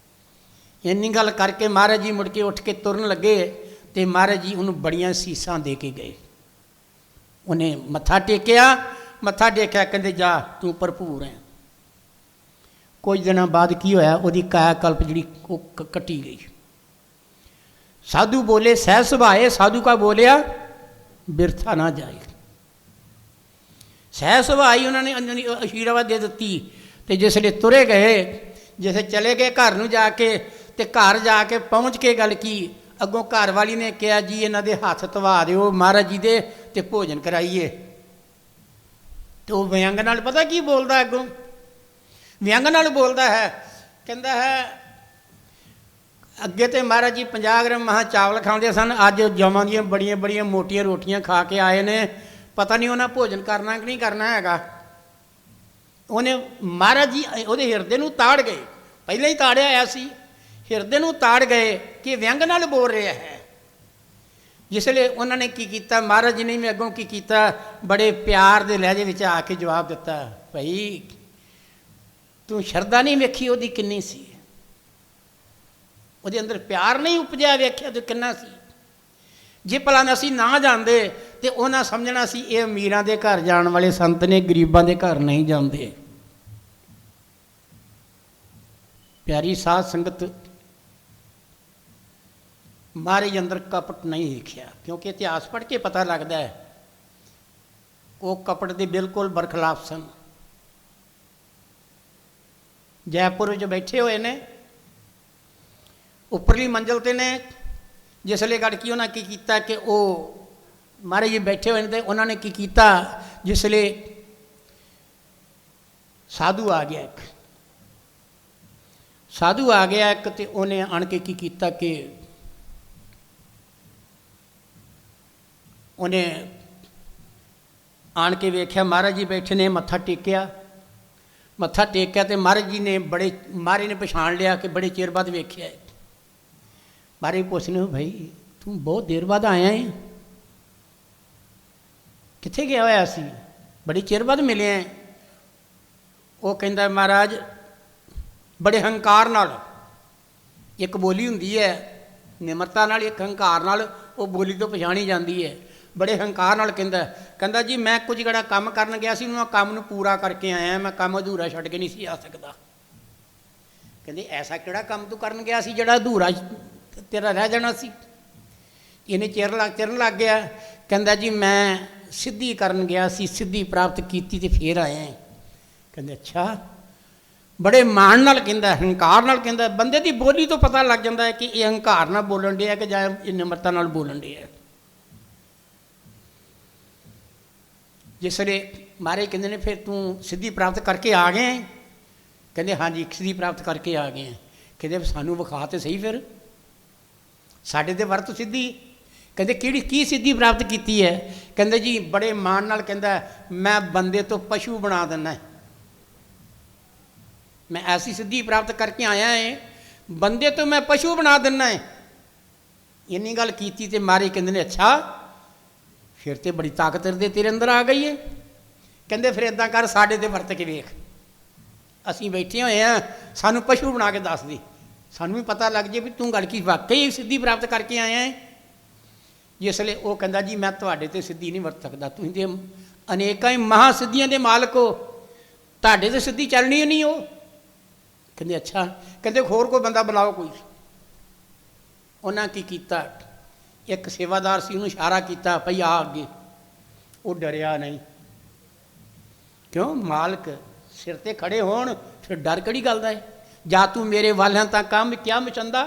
ਇੰਨੀ ਗੱਲ ਕਰਕੇ ਮਹਾਰਾਜ ਜੀ ਮੁੜ ਕੇ ਉੱਠ ਕੇ ਤੁਰਨ ਲੱਗੇ ਤੇ ਮਹਾਰਾਜ ਜੀ ਉਹਨੂੰ ਬੜੀਆਂ ਸੀਸਾਂ ਦੇ ਕੇ ਗਏ। ਉਹਨੇ ਮੱਥਾ ਟੇਕਿਆ, ਕਹਿੰਦੇ ਜਾ ਤੂੰ ਭਰਪੂਰ ਹੈ। ਕੁਝ ਦਿਨਾਂ ਬਾਅਦ ਕੀ ਹੋਇਆ, ਉਹਦੀ ਕਾਇਆ ਕਲਪ ਜਿਹੜੀ ਉਹ ਕੱਟੀ ਗਈ। ਸਾਧੂ ਬੋਲੇ ਸਹਿ ਸੁਭਾਏ, ਸਾਧੂ ਕਾ ਬੋਲਿਆ ਬਿਰਥਾ ਨਾ ਜਾਏ। ਸਹਿ ਸੁਭਾਈ ਉਹਨਾਂ ਨੇ ਆਸ਼ੀਰਵਾਦ ਦੇ ਦਿੱਤੀ। ਤੇ ਜਿਸ ਵੇਲੇ ਤੁਰੇ ਗਏ, ਜਿਸ ਚਲੇ ਗਏ ਘਰ ਨੂੰ ਜਾ ਕੇ, ਤੇ ਘਰ ਜਾ ਕੇ ਪਹੁੰਚ ਕੇ ਗੱਲ ਕੀ, ਅੱਗੋਂ ਘਰ ਵਾਲੀ ਨੇ ਕਿਹਾ ਜੀ ਇਹਨਾਂ ਦੇ ਹੱਥ ਧਵਾ ਦਿਓ ਮਹਾਰਾਜ ਜੀ ਦੇ ਤੇ ਭੋਜਨ ਕਰਾਈਏ। ਤੇ ਉਹ ਵਿਅੰਗ ਨਾਲ ਪਤਾ ਕੀ ਬੋਲਦਾ, ਅੱਗੋਂ ਵਿਅੰਗ ਨਾਲ ਬੋਲਦਾ ਹੈ, ਕਹਿੰਦਾ ਹੈ ਅੱਗੇ ਤੇ ਮਹਾਰਾਜ ਜੀ 50 ਗ੍ਰਾਮ ਮਹਾਂ ਚਾਵਲ ਖਾਂਦੇ ਸਨ, ਅੱਜ ਜਮਾਂ ਦੀਆਂ ਬੜੀਆਂ ਬੜੀਆਂ ਮੋਟੀਆਂ ਰੋਟੀਆਂ ਖਾ ਕੇ ਆਏ ਨੇ, ਪਤਾ ਨਹੀਂ ਉਹਨਾਂ ਭੋਜਨ ਕਰਨਾ ਕਿ ਨਹੀਂ ਕਰਨਾ ਹੈਗਾ। ਉਹਨੇ ਮਹਾਰਾਜ ਜੀ ਉਹਦੇ ਹਿਰਦੇ ਨੂੰ ਤਾੜ ਗਏ, ਪਹਿਲਾਂ ਹੀ ਤਾੜਿਆ ਆਇਆ ਸੀ, ਹਿਰਦੇ ਨੂੰ ਤਾੜ ਗਏ ਕਿ ਵਿਅੰਗ ਨਾਲ ਬੋਲ ਰਿਹਾ ਹੈ। ਜਿਸ ਵੇਲੇ ਉਹਨਾਂ ਨੇ ਕੀ ਕੀਤਾ, ਮਹਾਰਾਜ ਜੀ ਨੇ ਵੀ ਅੱਗੋਂ ਕੀ ਕੀਤਾ, ਬੜੇ ਪਿਆਰ ਦੇ ਲਹਿਜੇ ਵਿੱਚ ਆ ਕੇ ਜਵਾਬ ਦਿੱਤਾ, ਭਾਈ ਤੂੰ ਸ਼ਰਧਾ ਨਹੀਂ ਵੇਖੀ ਉਹਦੀ ਕਿੰਨੀ ਸੀ, ਉਹਦੇ ਅੰਦਰ ਪਿਆਰ ਨਹੀਂ ਉਪਜਿਆ, ਵੇਖਿਆ ਤੇ ਕਿੰਨਾ ਸੀ। ਜੇ ਭਲਾ ਅਸੀਂ ਨਾ ਜਾਂਦੇ ਤੇ ਉਹਨਾਂ ਸਮਝਣਾ ਸੀ ਇਹ ਅਮੀਰਾਂ ਦੇ ਘਰ ਜਾਣ ਵਾਲੇ ਸੰਤ ਨੇ, ਗਰੀਬਾਂ ਦੇ ਘਰ ਨਹੀਂ ਜਾਂਦੇ। ਪਿਆਰੀ ਸਾਧ ਸੰਗਤ, ਮਹਾਰਾਜ ਅੰਦਰ ਕਪਟ ਨਹੀਂ ਦੇਖਿਆ, ਕਿਉਂਕਿ ਇਤਿਹਾਸ ਪੜ੍ਹ ਕੇ ਪਤਾ ਲੱਗਦਾ ਹੈ ਉਹ ਕਪਟ ਦੇ ਬਿਲਕੁਲ ਬਰਖਲਾਫ ਸਨ। ਜੈਪੁਰ ਵਿੱਚ ਬੈਠੇ ਹੋਏ ਨੇ, ਉੱਪਰਲੀ ਮੰਜ਼ਲ 'ਤੇ ਨੇ। ਜਿਸ ਵੇਲੇ ਗੜਕੀ ਉਹਨਾਂ ਕੀ ਕੀਤਾ ਕਿ ਉਹ ਮਹਾਰਾਜ ਜੀ ਬੈਠੇ ਹੋਏ ਨੇ, ਤੇ ਉਹਨਾਂ ਨੇ ਕੀ ਕੀਤਾ, ਜਿਸ ਵੇਲੇ ਸਾਧੂ ਆ ਗਿਆ ਇੱਕ, ਸਾਧੂ ਆ ਗਿਆ ਇੱਕ, ਤੇ ਉਹਨੇ ਆਣ ਕੇ ਕੀ ਕੀਤਾ ਕਿ ਉਹਨੇ ਆਣ ਕੇ ਵੇਖਿਆ ਮਹਾਰਾਜ ਜੀ ਬੈਠੇ ਨੇ, ਮੱਥਾ ਟੇਕਿਆ ਤੇ ਮਹਾਰਾਜ ਜੀ ਨੇ ਮਹਾਰਾਜ ਨੇ ਪਛਾਣ ਲਿਆ ਕਿ ਬੜੇ ਚਿਰ ਬਾਅਦ ਵੇਖਿਆ। ਮਹਾਰਾਜ ਪੁੱਛਦੇ ਭਾਈ ਤੂੰ ਬਹੁਤ ਦੇਰ ਬਾਅਦ ਆਇਆ ਹੈ, ਕਿੱਥੇ ਗਿਆ ਹੋਇਆ ਸੀ, ਬੜੀ ਚਿਰ ਬਾਅਦ ਮਿਲੇ ਹੈ। ਉਹ ਕਹਿੰਦਾ ਮਹਾਰਾਜ ਬੜੇ ਹੰਕਾਰ ਨਾਲ, ਇੱਕ ਬੋਲੀ ਹੁੰਦੀ ਹੈ ਨਿਮਰਤਾ ਨਾਲ, ਇੱਕ ਹੰਕਾਰ ਨਾਲ, ਉਹ ਬੋਲੀ ਤੋਂ ਪਛਾਣੀ ਜਾਂਦੀ ਹੈ। ਬੜੇ ਹੰਕਾਰ ਨਾਲ ਕਹਿੰਦਾ ਜੀ ਮੈਂ ਕੁਝ ਜਿਹੜਾ ਕੰਮ ਕਰਨ ਗਿਆ ਸੀ, ਮੈਂ ਕੰਮ ਨੂੰ ਪੂਰਾ ਕਰਕੇ ਆਇਆ, ਮੈਂ ਕੰਮ ਅਧੂਰਾ ਛੱਡ ਕੇ ਨਹੀਂ ਸੀ ਆ ਸਕਦਾ। ਕਹਿੰਦੇ ਐਸਾ ਕਿਹੜਾ ਕੰਮ ਤੂੰ ਕਰਨ ਗਿਆ ਸੀ ਜਿਹੜਾ ਅਧੂਰਾ ਤੇਰਾ ਰਹਿ ਜਾਣਾ ਸੀ। ਇਹਨੇ ਚਿਰਨ ਲੱਗ ਗਿਆ। ਕਹਿੰਦਾ ਜੀ ਮੈਂ ਸਿੱਧੀ ਕਰਨ ਗਿਆ ਸੀ, ਸਿੱਧੀ ਪ੍ਰਾਪਤ ਕੀਤੀ ਤੇ ਫੇਰ ਆਇਆ। ਕਹਿੰਦੇ ਅੱਛਾ। ਬੜੇ ਮਾਣ ਨਾਲ ਕਹਿੰਦਾ, ਹੰਕਾਰ ਨਾਲ ਕਹਿੰਦਾ। ਬੰਦੇ ਦੀ ਬੋਲੀ ਤੋਂ ਪਤਾ ਲੱਗ ਜਾਂਦਾ ਹੈ ਕਿ ਇਹ ਹੰਕਾਰ ਨਾਲ ਬੋਲਣ ਡਿਆ ਕਿ ਜਾਂ ਇਹ ਨਿਮਰਤਾ ਨਾਲ ਬੋਲਣ ਡਿਆ। ਜਿਸ ਵੇਲੇ ਮਹਾਰਾਜ ਕਹਿੰਦੇ ਨੇ ਫਿਰ ਤੂੰ ਸਿੱਧੀ ਪ੍ਰਾਪਤ ਕਰਕੇ ਆ ਗਏ? ਕਹਿੰਦੇ ਹਾਂਜੀ ਸਿੱਧੀ ਪ੍ਰਾਪਤ ਕਰਕੇ ਆ ਗਏ। ਕਹਿੰਦੇ ਸਾਨੂੰ ਵਿਖਾ ਤੇ ਸਹੀ ਫਿਰ, ਸਾਡੇ ਤੇ ਵਰਤ ਸਿੱਧੀ। ਕਹਿੰਦੇ ਕੀ ਸਿੱਧੀ ਪ੍ਰਾਪਤ ਕੀਤੀ ਹੈ? ਕਹਿੰਦੇ ਜੀ ਬੜੇ ਮਾਣ ਨਾਲ ਕਹਿੰਦਾ ਮੈਂ ਬੰਦੇ ਤੋਂ ਪਸ਼ੂ ਬਣਾ ਦਿੰਦਾ, ਮੈਂ ਐਸੀ ਸਿੱਧੀ ਪ੍ਰਾਪਤ ਕਰਕੇ ਆਇਆ ਹੈ, ਬੰਦੇ ਤੋਂ ਮੈਂ ਪਸ਼ੂ ਬਣਾ ਦਿੰਦਾ ਹੈ। ਇੰਨੀ ਗੱਲ ਕੀਤੀ ਤੇ ਮਹਾਰਾਜ ਕਹਿੰਦੇ ਨੇ ਅੱਛਾ ਫਿਰ ਤੇ ਬੜੀ ਤਾਕਤ ਤੇਰੇ ਅੰਦਰ ਆ ਗਈ ਹੈ। ਕਹਿੰਦੇ ਫਿਰ ਇੱਦਾਂ ਕਰ, ਸਾਡੇ ਤੇ ਵਰਤ ਕੇ ਵੇਖ, ਅਸੀਂ ਬੈਠੇ ਹੋਏ ਹਾਂ, ਸਾਨੂੰ ਪਸ਼ੂ ਬਣਾ ਕੇ ਦੱਸ ਦੇ, ਸਾਨੂੰ ਵੀ ਪਤਾ ਲੱਗ ਜੇ ਵੀ ਤੂੰ ਗੱਲ ਕੀ ਵਾਕਈ ਸਿੱਧੀ ਪ੍ਰਾਪਤ ਕਰਕੇ ਆਇਆ ਹੈ। ਜਿਸ ਵੇਲੇ ਉਹ ਕਹਿੰਦਾ ਜੀ ਮੈਂ ਤੁਹਾਡੇ ਤੇ ਸਿੱਧੀ ਨਹੀਂ ਵਰਤ ਸਕਦਾ, ਤੁਸੀਂ ਤੇ ਅਨੇਕਾਂ ਹੀ ਮਹਾ ਸਿੱਧੀਆਂ ਦੇ ਮਾਲਕ ਹੋ, ਤੁਹਾਡੇ ਤੇ ਸਿੱਧੀ ਚੱਲਣੀ ਨਹੀਂ। ਉਹ ਕਹਿੰਦੇ ਅੱਛਾ। ਕਹਿੰਦੇ ਹੋਰ ਕੋਈ ਬੰਦਾ ਬੁਲਾਓ ਕੋਈ। ਉਹਨਾਂ ਕੀ ਕੀਤਾ, ਇੱਕ ਸੇਵਾਦਾਰ ਸੀ, ਉਹਨੂੰ ਇਸ਼ਾਰਾ ਕੀਤਾ ਭਈ ਆ ਅੱਗੇ। ਉਹ ਡਰਿਆ ਨਹੀਂ, ਕਿਉਂ? ਮਾਲਕ ਸਿਰ ਤੇ ਖੜੇ ਹੋਣ ਫਿਰ ਡਰ ਕਿਹੜੀ ਗੱਲ ਦਾ ਹੈ। ਜਾਂ ਤੂੰ ਮੇਰੇ ਵਾਲਿਆਂ ਤਾਂ ਕੰਮ ਕਿਆ ਮਚੰਦਾ,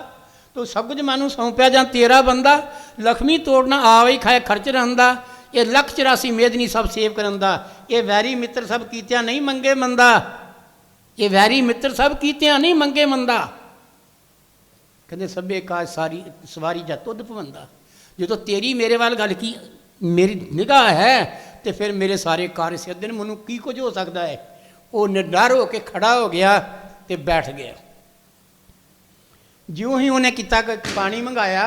ਤੂੰ ਸਭ ਕੁਝ ਮੈਨੂੰ ਸੌਂਪਿਆ ਜਾਂ ਤੇਰਾ ਬੰਦਾ। ਲక్ష్ਮੀ ਤੋੜਨਾ ਆਵੇ ਖਾਏ ਖਰਚ ਰਹਿੰਦਾ, ਇਹ 184 ਮੇਦਨੀ ਸਭ ਸੇਵ ਕਰਨ ਦਾ। ਇਹ ਵੈਰੀ ਮਿੱਤਰ ਸਭ ਕੀਤਿਆਂ ਨਹੀਂ ਮੰਗੇ ਮੰਦਾ, ਇਹ ਵੈਰੀ ਮਿੱਤਰ ਸਭ ਕੀਤਿਆਂ ਨਹੀਂ ਮੰਗੇ ਮੰਦਾ। ਕਹਿੰਦੇ ਸਭੇ ਕਾਜ ਸਾਰੀ ਸਵਾਰੀ ਜਾ ਤੁਧ ਭਵੰਦਾ। ਜਦੋਂ ਤੇਰੀ ਮੇਰੇ ਵੱਲ ਗੱਲ ਕੀ ਮੇਰੀ ਨਿਗਾਹ ਹੈ ਤੇ ਫਿਰ ਮੇਰੇ ਸਾਰੇ ਕਾਰਜ ਸਿੱਧ ਨੇ, ਮੈਨੂੰ ਕੀ ਕੁਝ ਹੋ ਸਕਦਾ ਹੈ। ਉਹ ਨਿਡਰ ਹੋ ਕੇ ਖੜਾ ਹੋ ਗਿਆ ਤੇ ਬੈਠ ਗਿਆ। ਜਿਉਂ ਹੀ ਉਹਨੇ ਕੀਤਾ ਕਿ ਪਾਣੀ ਮੰਗਾਇਆ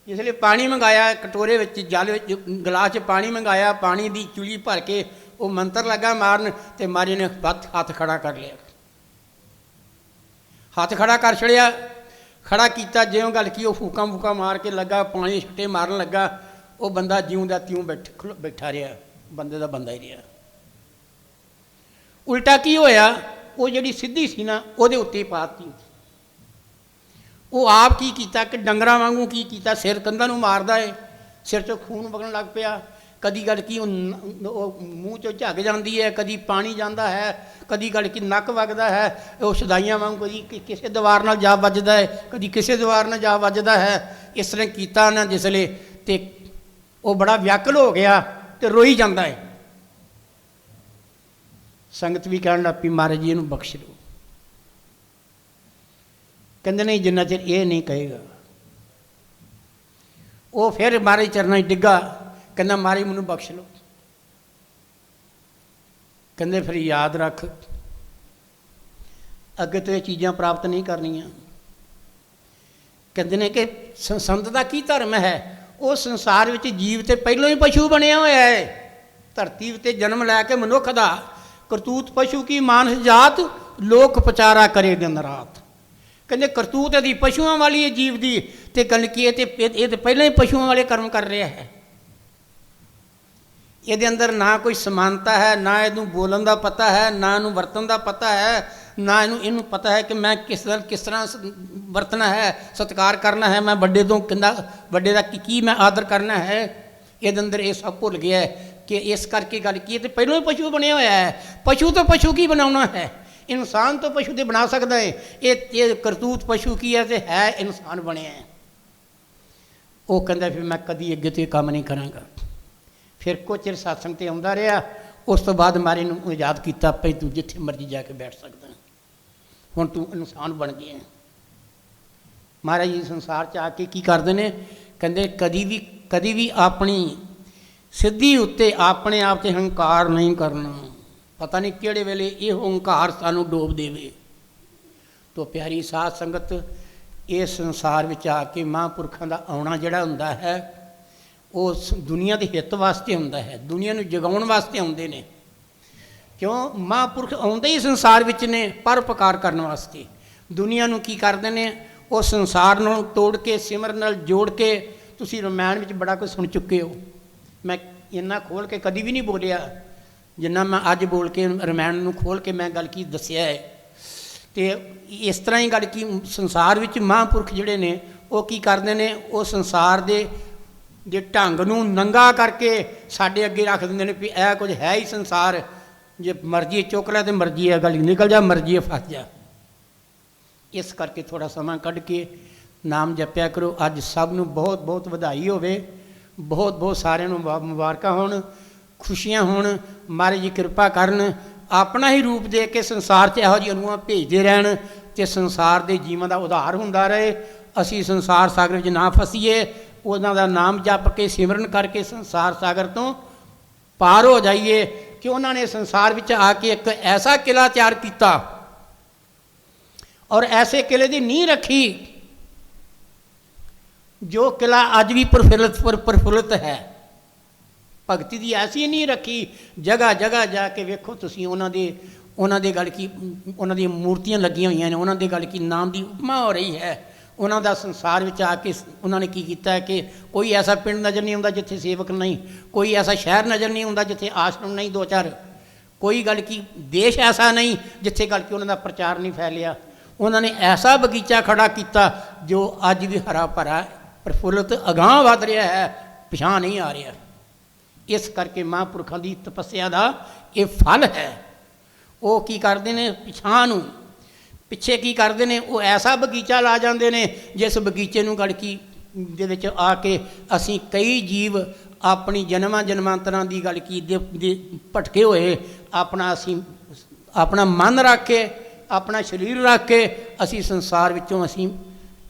जिसले पानी मंगाया कटोरे विच जल विच गिलास च पानी मंगाया, पानी की चुली भर के वो मंत्र लगा मारन तो महाराज ने हाथ खड़ा कर लिया, हाथ खड़ा कर छड़िया। खड़ा किया ज्यों गल की, वो फूका फूका मार के लगा, पानी छट्टे मारन लगा। वो बंदा ज्यों का त्यों बैठा रहा, बंदे का बंदा ही रहा। उल्टा की होया, वो जी सीधी सी ना वो उत्ते पाती। वो आप की किया कि डंगरां वांगू की किया, सिर कंधां नूं मारदा है, सिर चों खून वगन लग पिया। कदी गल की मूँह चो झग जाती है, कदी पानी जाता है, कदी गल की नक वगदा है, वो सदाइयां वांग कदी किसी दीवार नाल जा वजदा है, कदी किसी दीवार नाल जा वजदा है। इस तरह किया ना जिसले तो वो बड़ा व्याकुल हो गया तो रोई जाता है। संगत भी कहन लग पई महाराज जी इहनूं बख्श लो। कहते नहीं जिन्ना चिर ये नहीं कहेगा। वो फिर महाराज चरणों च डिग्गा, कहना महाराज मैनूं बख्श लो। कहते फिर याद रख अगे तो ये चीज़ां प्राप्त नहीं करनियां। कहते हैं कि संत का की धर्म है, वो संसार में जीव तो पहलों ही पशु बनया होया है। धरती उत्ते जन्म लैके मनुख का करतूत पशु की मानस जात, लोक पचारा करे दिन रात। कहते करतूत यदि पशुओं वाली है जीव की, तो गल की ये तो पहले ही पशुओं वाले कर्म कर रहा है। ये अंदर ना कोई समानता है, ना इनू बोलन का पता है, ना इनू वरतन का पता है, ना इनू पता है कि मैं किस तरह वरतना है, सत्कार करना है, मैं बड़े तो किंदा बड़े का की मैं आदर करना है। ये अंदर ये सब भुल गया है कि इस करके गल की तो पहलों ही पशु बनया होया है। पशु तो पशु की बनाना है, इंसान तो पशु तो बना सकता है। ये करतूत पशु की है तो है इंसान बनया है। वो कहता फिर मैं कभी अगे तो काम नहीं कराँगा। फिर कुछ चिर सत्संग ते आउंदा रहा। उस तो बाद मारे नूं याद किया भाई तू जिथे मर्जी जाके बैठ सकदा, हुण तू इंसान बन गया। महाराज जी संसार च आके की करते हैं, कहते कदी भी अपनी सिद्धि उत्ते अपने आप से हंकार नहीं करना। पता नहीं किहड़े वेले ये हंकार सानू डोब देवे। तो प्यारी साध संगत, इस संसार विच आके महापुरखों का आउणा जिहड़ा हुंदा है वो दुनिया के हित वास्ते हुंदा है, दुनिया नूं जगाउण वास्ते आउंदे ने। क्यों महापुरख आउंदे ही संसार विच ने परोपकार करने वास्ते। दुनिया नूं की करदे ने, वो संसार नूं तोड़ के सिमरन नाल जोड़ के। तुसीं रामायण विच बड़ा कुछ सुन चुके हो, मैं इन्ना खोल के कदी भी नहीं बोलिया जिन्ना मैं अज बोल के रामायण नूं खोल के मैं गल की दस्सिया है। तो इस तरह ही गल की संसार विच महापुरख जिहड़े ने वो की करदे ने, वो संसार दे ढंग नूं नंगा करके साडे अगे रख दिंदे ने भी यह कुछ है ही संसार, जे मर्जी चुक लै तो मर्जी है गली निकल जा, मर्जी है फस जा। इस करके थोड़ा समा कढ़ के नाम जपया करो। अज सब नूं बहुत बहुत वधाई होवे, बहुत बहुत सारिਆਂ ਨੂੰ मुबारकां होण, खुशियां होण। महाराज जी कृपा करन, अपना ही रूप दे के संसार 'ਚ ਇਹੋ ਜਿਹੀ ਅਨੂਆਂ भेजते रहन तो संसार के जीवन का उधार होंदा रहे। असी संसार सागर में ना फसीए, उन्हां दा नाम जप के सिमरन करके संसार सागर तो पार हो जाइए। कि उन्होंने संसार में आके एक ऐसा किला तैयार किया और ऐसे किले की नींह रखी जो किला अज भी प्रफुल्लित है। भगती की ऐसी नहीं रखी, जगह जगह जाके वेखो तुसीं उन्हां दे गल की उन्हां दी मूर्तियां लगियां हुई ने, उन्हां दे गल की नाम की उपमा हो रही है। उन्हां दा संसार में आके उन्होंने की किया है कि कोई ऐसा पिंड नज़र नहीं आता जिथे सेवक नहीं, कोई ऐसा शहर नज़र नहीं आता जिथे आश्रम नहीं दो चार, कोई गल की देश ऐसा नहीं जिथे गल की उन्होंने प्रचार नहीं फैलिया। उन्होंने ऐसा बगीचा खड़ा किया जो अज भी हरा भरा प्रफुल्लित अगांह वध रहा है, पिछां नहीं आ रहा। इस करके महापुरखों की तपस्या का ये फल है। वो की करते हैं पिछां नूं पिछे की करते हैं, वो ऐसा बगीचा ला जाते हैं जिस बगीचे नूं गल की दे विच आके असीं कई जीव अपनी जन्मांतरां की गल की भटके हुए अपना मन रख के अपना शरीर रख के असी संसार विचों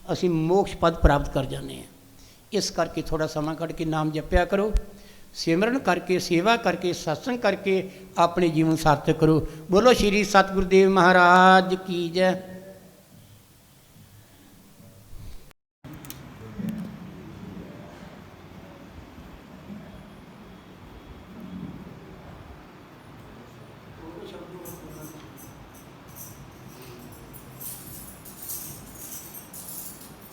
असी मोक्ष पद प्राप्त कर जाते हैं। इस करके थोड़ा समा कढ़ के नाम जपया करो, सिमरन करके सेवा करके सत्संग करके अपने जीवन सार्थक करो। बोलो श्री सतगुरुदेव महाराज की जय।